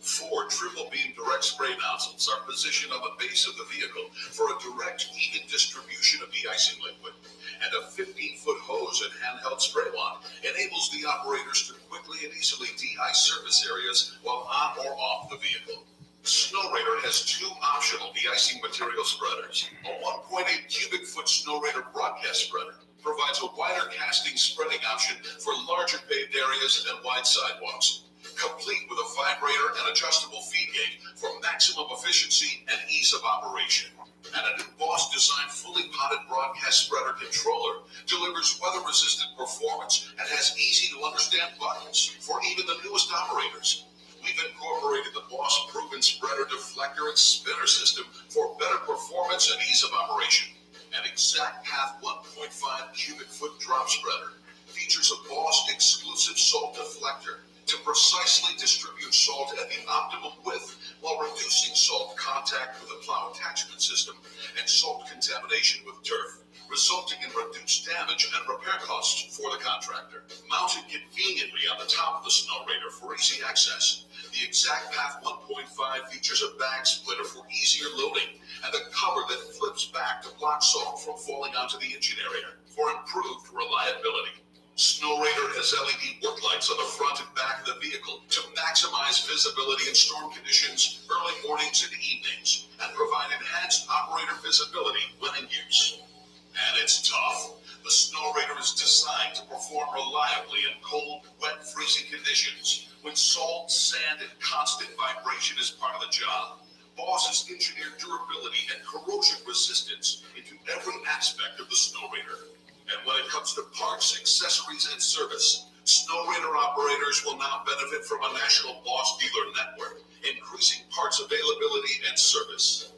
4 triple beam direct spray nozzles are positioned on the base of the vehicle for a direct, even distribution of de-icing liquid. And a 15-foot hose and handheld spray wand enables the operators to quickly and easily de-ice surface areas while on or off the vehicle. Snow Raider has 2 optional de-icing material spreaders. A 1.8 cubic foot Snow Raider broadcast spreader provides a wider casting spreading option for larger paved areas and wide sidewalks, complete with a vibrator and adjustable feed gate for maximum efficiency and ease of operation. And a new Boss designed fully potted broadcast spreader controller delivers weather-resistant performance and has easy-to-understand buttons for even the newest operators. We've incorporated the Boss proven spreader deflector and spinner system for better performance and ease of operation. An Exact Path 1.5 cubic foot drop spreader features a Boss exclusive salt deflector to precisely distribute salt at the optimal width while reducing salt contact with the plow attachment system and salt contamination with turf, resulting in reduced damage and repair costs for the contractor. Mounted conveniently on the top of the Snow Raider for easy access, the Exact Path 1.5 features a bag splitter for easier loading and a cover that flips back to block salt from falling onto the engine area for improved reliability. Snow Raider has LED work lights on the front and back of the vehicle to maximize visibility in storm conditions, early mornings and evenings, and provide enhanced operator visibility when in use. And it's tough. The Snow Raider is designed to perform reliably in cold, wet, freezing conditions when salt, sand, and constant vibration is part of the job. Boss has engineered durability and corrosion resistance into every aspect of the Snow Raider. And when it comes to parts, accessories, and service, Snow Raider operators will now benefit from a national Boss dealer network, increasing parts availability and service.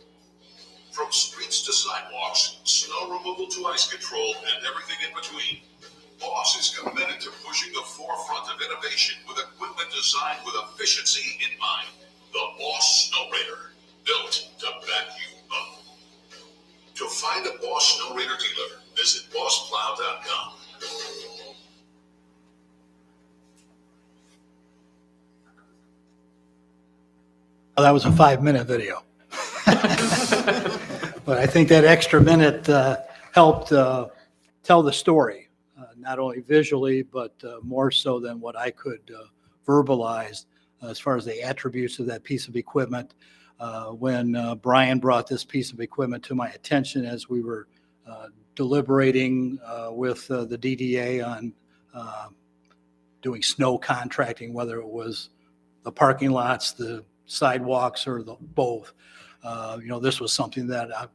From streets to sidewalks, snow removal to ice control, and everything in between, Boss is committed to pushing the forefront of innovation with equipment designed with efficiency in mind. The Boss Snow Raider, built to back you up. To find a Boss Snow Raider dealer, visit BossPlow.com. Well, that was a 5-minute video. But I think that extra minute helped tell the story, not only visually, but more so than what I could verbalize as far as the attributes of that piece of equipment. When Brian brought this piece of equipment to my attention as we were deliberating with the DDA on doing snow contracting, whether it was the parking lots, the sidewalks, or the both. This was something that I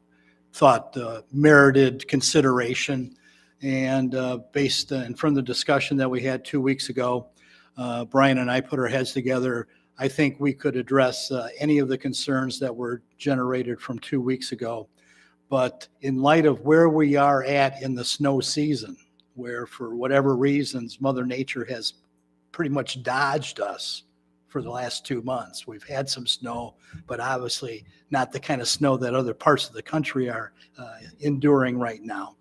thought merited consideration. And based and from the discussion that we had 2 weeks ago, Brian and I put our heads together. I think we could address any of the concerns that were generated from 2 weeks ago. But in light of where we are at in the snow season, where for whatever reasons, Mother Nature has pretty much dodged us for the last 2 months. We've had some snow, but obviously not the kind of snow that other parts of the country are enduring right now.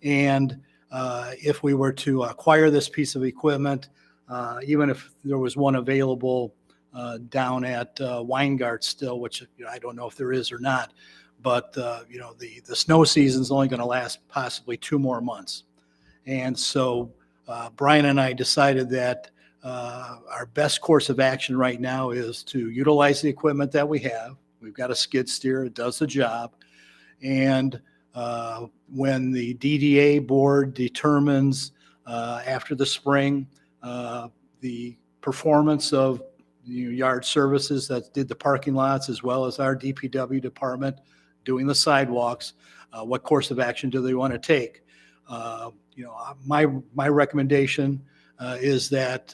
And if we were to acquire this piece of equipment, even if there was one available down at Weingart still, which I don't know if there is or not, but the snow season is only going to last possibly 2 more months. And so Brian and I decided that our best course of action right now is to utilize the equipment that we have. We've got a skid steer, it does the job, and when the DDA board determines after the spring the performance of yard services that did the parking lots, as well as our DPW department doing the sidewalks, what course of action do they want to take? My recommendation is that,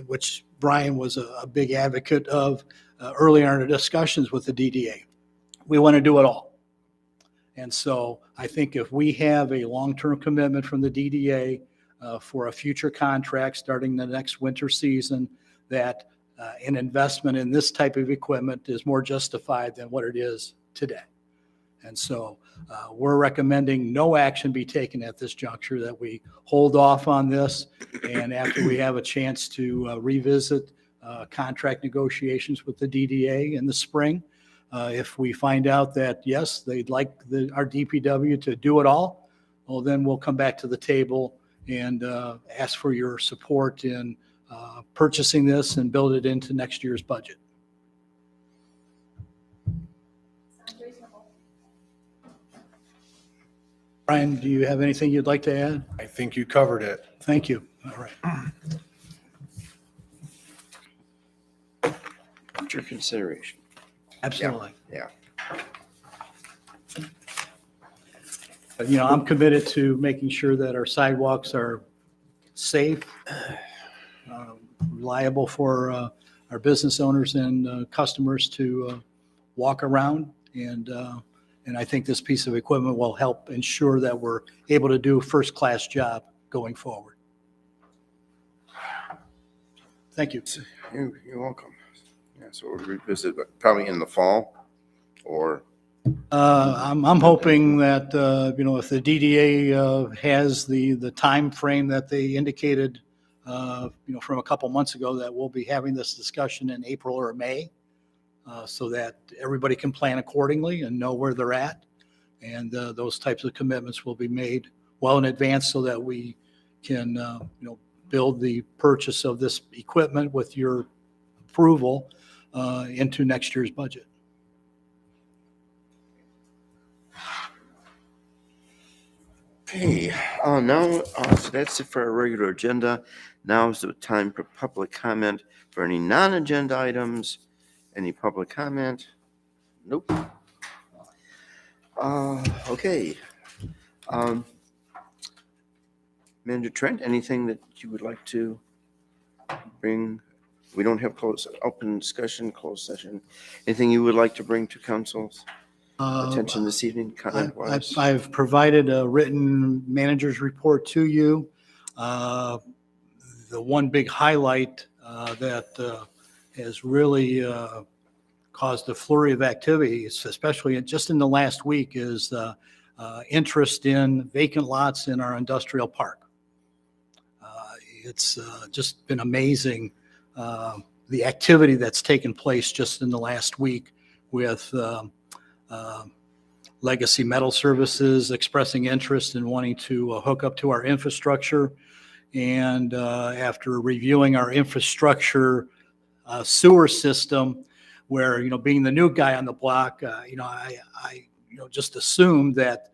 which Brian was a big advocate of earlier in our discussions with the DDA. We want to do it all. And so I think if we have a long-term commitment from the DDA for a future contract starting the next winter season, that an investment in this type of equipment is more justified than what it is today. And so we're recommending no action be taken at this juncture, that we hold off on this. And after we have a chance to revisit contract negotiations with the DDA in the spring, if we find out that, yes, they'd like our DPW to do it all, well, then we'll come back to the table and ask for your support in purchasing this and build it into next year's budget. Brian, do you have anything you'd like to add? I think you covered it. Thank you. All right. Future consideration. Absolutely. Yeah. I'm committed to making sure that our sidewalks are safe, reliable for our business owners and customers to walk around. And I think this piece of equipment will help ensure that we're able to do a first-class job going forward. Thank you. You're welcome. Yeah, so we'll revisit, but probably in the fall, or? I'm hoping that, if the DDA has the time frame that they indicated, from a couple months ago, that we'll be having this discussion in April or May, so that everybody can plan accordingly and know where they're at. And those types of commitments will be made well in advance so that we can, build the purchase of this equipment with your approval into next year's budget. Okay, now, so that's it for our regular agenda. Now is the time for public comment for any non-agenda items. Any public comment? Nope. Okay. Manager Trent, anything that you would like to bring? We don't have open discussion, closed session. Anything you would like to bring to council's attention this evening, comment-wise? I've provided a written manager's report to you. The one big highlight that has really caused a flurry of activity, especially just in the last week, is interest in vacant lots in our industrial park. It's just been amazing, the activity that's taken place just in the last week with Legacy Metal Services expressing interest in wanting to hook up to our infrastructure. And after reviewing our infrastructure sewer system, where, being the new guy on the block, I just assumed that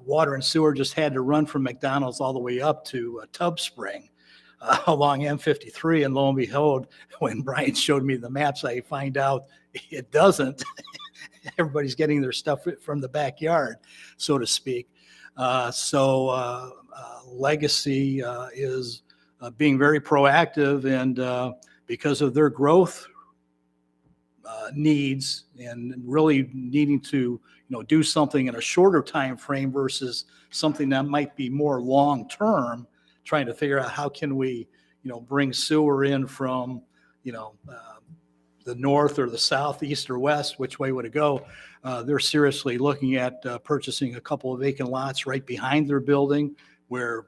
water and sewer just had to run from McDonald's all the way up to Tub Spring along M53. And lo and behold, when Brian showed me the maps, I find out it doesn't. Everybody's getting their stuff from the backyard, so to speak. Legacy is being very proactive, and because of their growth needs and really needing to do something in a shorter time frame versus something that might be more long term, trying to figure out how can we bring sewer in from the north or the south, east or west, which way would it go? They're seriously looking at purchasing a couple of vacant lots right behind their building where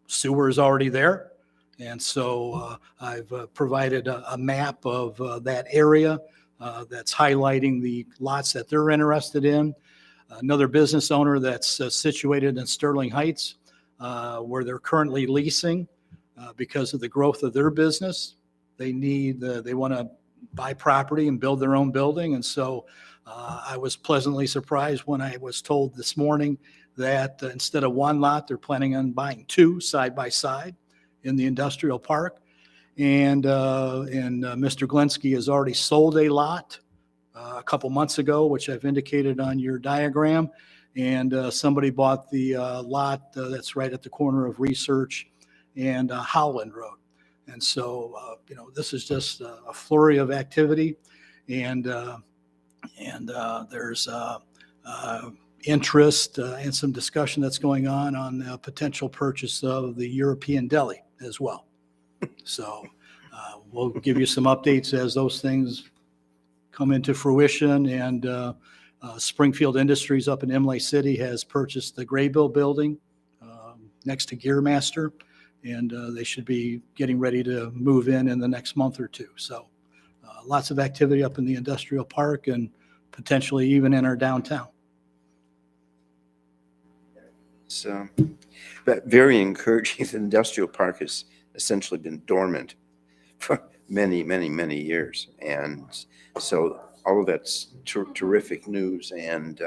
sewer is already there. And so I've provided a map of that area that's highlighting the lots that they're interested in. Another business owner that's situated in Sterling Heights, where they're currently leasing because of the growth of their business. They want to buy property and build their own building. And so I was pleasantly surprised when I was told this morning that instead of one lot, they're planning on buying two side by side in the industrial park. And Mr. Glenski has already sold a lot a couple months ago, which I've indicated on your diagram. And somebody bought the lot that's right at the corner of Research and Howland Road. And so, this is just a flurry of activity. And there's interest and some discussion that's going on the potential purchase of the European Deli as well. So we'll give you some updates as those things come into fruition. And Springfield Industries up in Imlay City has purchased the Graybill building next to Gearmaster, and they should be getting ready to move in the next month or two. So lots of activity up in the industrial park and potentially even in our downtown. So, but very encouraging. The industrial park has essentially been dormant for many, many, many years. And so all of that's terrific news. And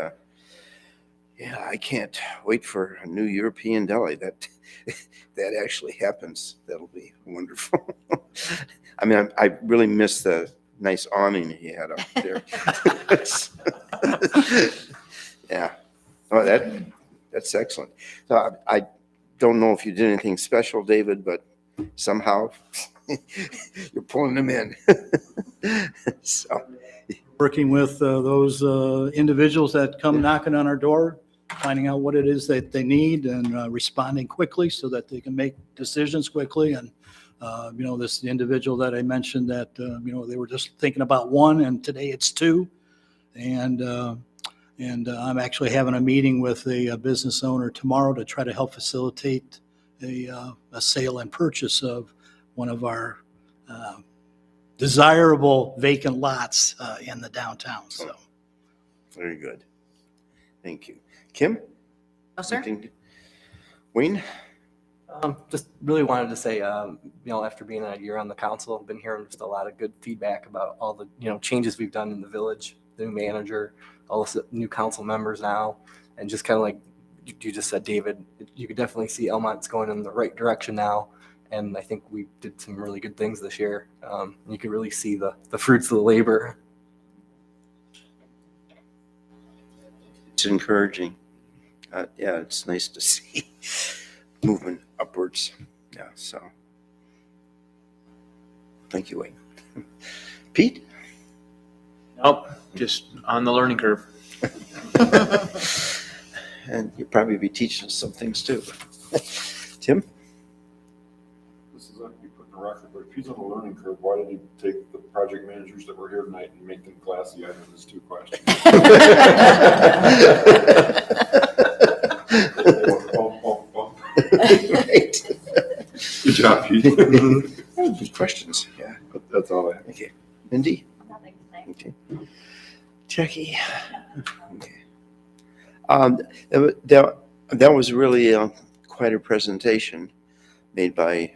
yeah, I can't wait for a new European Deli. That actually happens. That'll be wonderful. I mean, I really miss the nice awning he had up there. Yeah. Oh, that's excellent. So I don't know if you did anything special, David, but somehow you're pulling them in. So Working with those individuals that come knocking on our door, finding out what it is that they need and responding quickly so that they can make decisions quickly. And, this individual that I mentioned that, they were just thinking about one and today it's two. And I'm actually having a meeting with a business owner tomorrow to try to help facilitate a sale and purchase of one of our desirable vacant lots in the downtown. So, very good. Thank you. Kim? No, sir. Anything? Wayne? Just really wanted to say, after being a year on the council, I've been hearing just a lot of good feedback about all the, changes we've done in the village, the new manager, all the new council members now, and just kind of like you just said, David, you could definitely see Elmont's going in the right direction now. And I think we did some really good things this year. You could really see the fruits of the labor. It's encouraging. Yeah, it's nice to see movement upwards. Yeah, so thank you, Wayne. Pete? Nope, just on the learning curve. And you'll probably be teaching us some things too. Tim? This is not to be put in the record, but if he's on a learning curve, why did he take the project managers that were here tonight and make them classy items as 2 questions? Right. Good job, Pete. Good questions. Yeah. That's all I have. Okay. Mindy? Nothing tonight. Okay. Jackie? Okay. That was really quite a presentation made by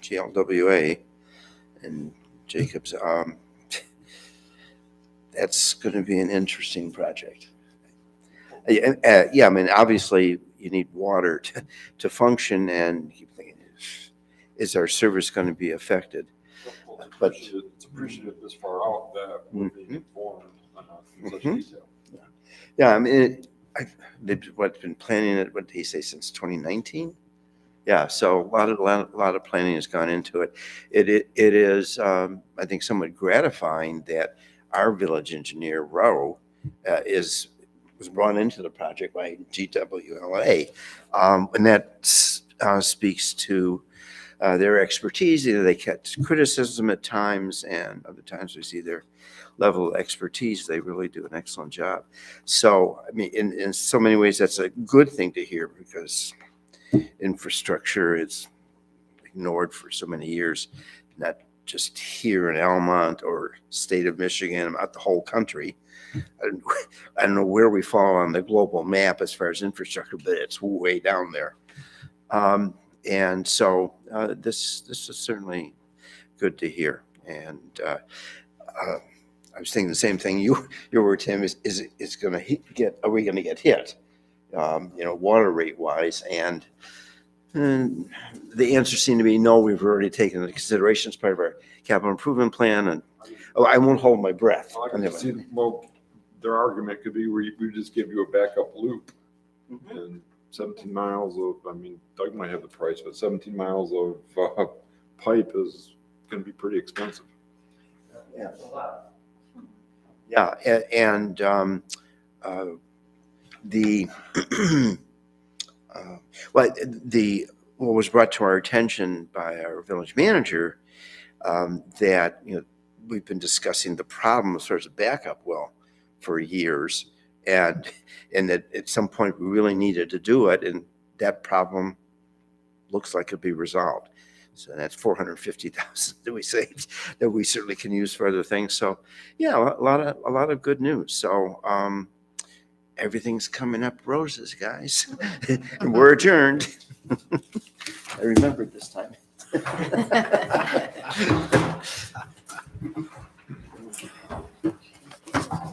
GLWA and Jacobs. That's going to be an interesting project. Yeah, I mean, obviously you need water to function, and you keep thinking, is our service going to be affected? But it's appreciative this far out that we're being informed in such detail. Yeah, I mean, they've been planning it. What did he say, since 2019? Yeah, so a lot of planning has gone into it. It is, I think, somewhat gratifying that our village engineer Rowe was brought into the project by GWLA, and that speaks to their expertise. Either they catch criticism at times, and other times we see their level of expertise. They really do an excellent job. So, I mean, in so many ways, that's a good thing to hear, because infrastructure is ignored for so many years, not just here in Elmont or state of Michigan, about the whole country. I don't know where we fall on the global map as far as infrastructure, but it's way down there. And so this is certainly good to hear. And I was thinking the same thing you were, Tim, is going to get, are we going to get hit? Water rate wise, and the answer seemed to be no. We've already taken into consideration as part of our capital improvement plan, and I won't hold my breath. Well, their argument could be we just give you a backup loop. And 17 miles of, I mean, Doug might have the price, but 17 miles of pipe is going to be pretty expensive. Yeah. Yeah, and what was brought to our attention by our village manager, that we've been discussing the problem as far as a backup well for years, and that at some point we really needed to do it, and that problem looks like it'll be resolved. So that's $450,000 that we saved that we certainly can use for other things. So yeah, a lot of good news. So everything's coming up roses, guys. And we're adjourned. I remembered this time.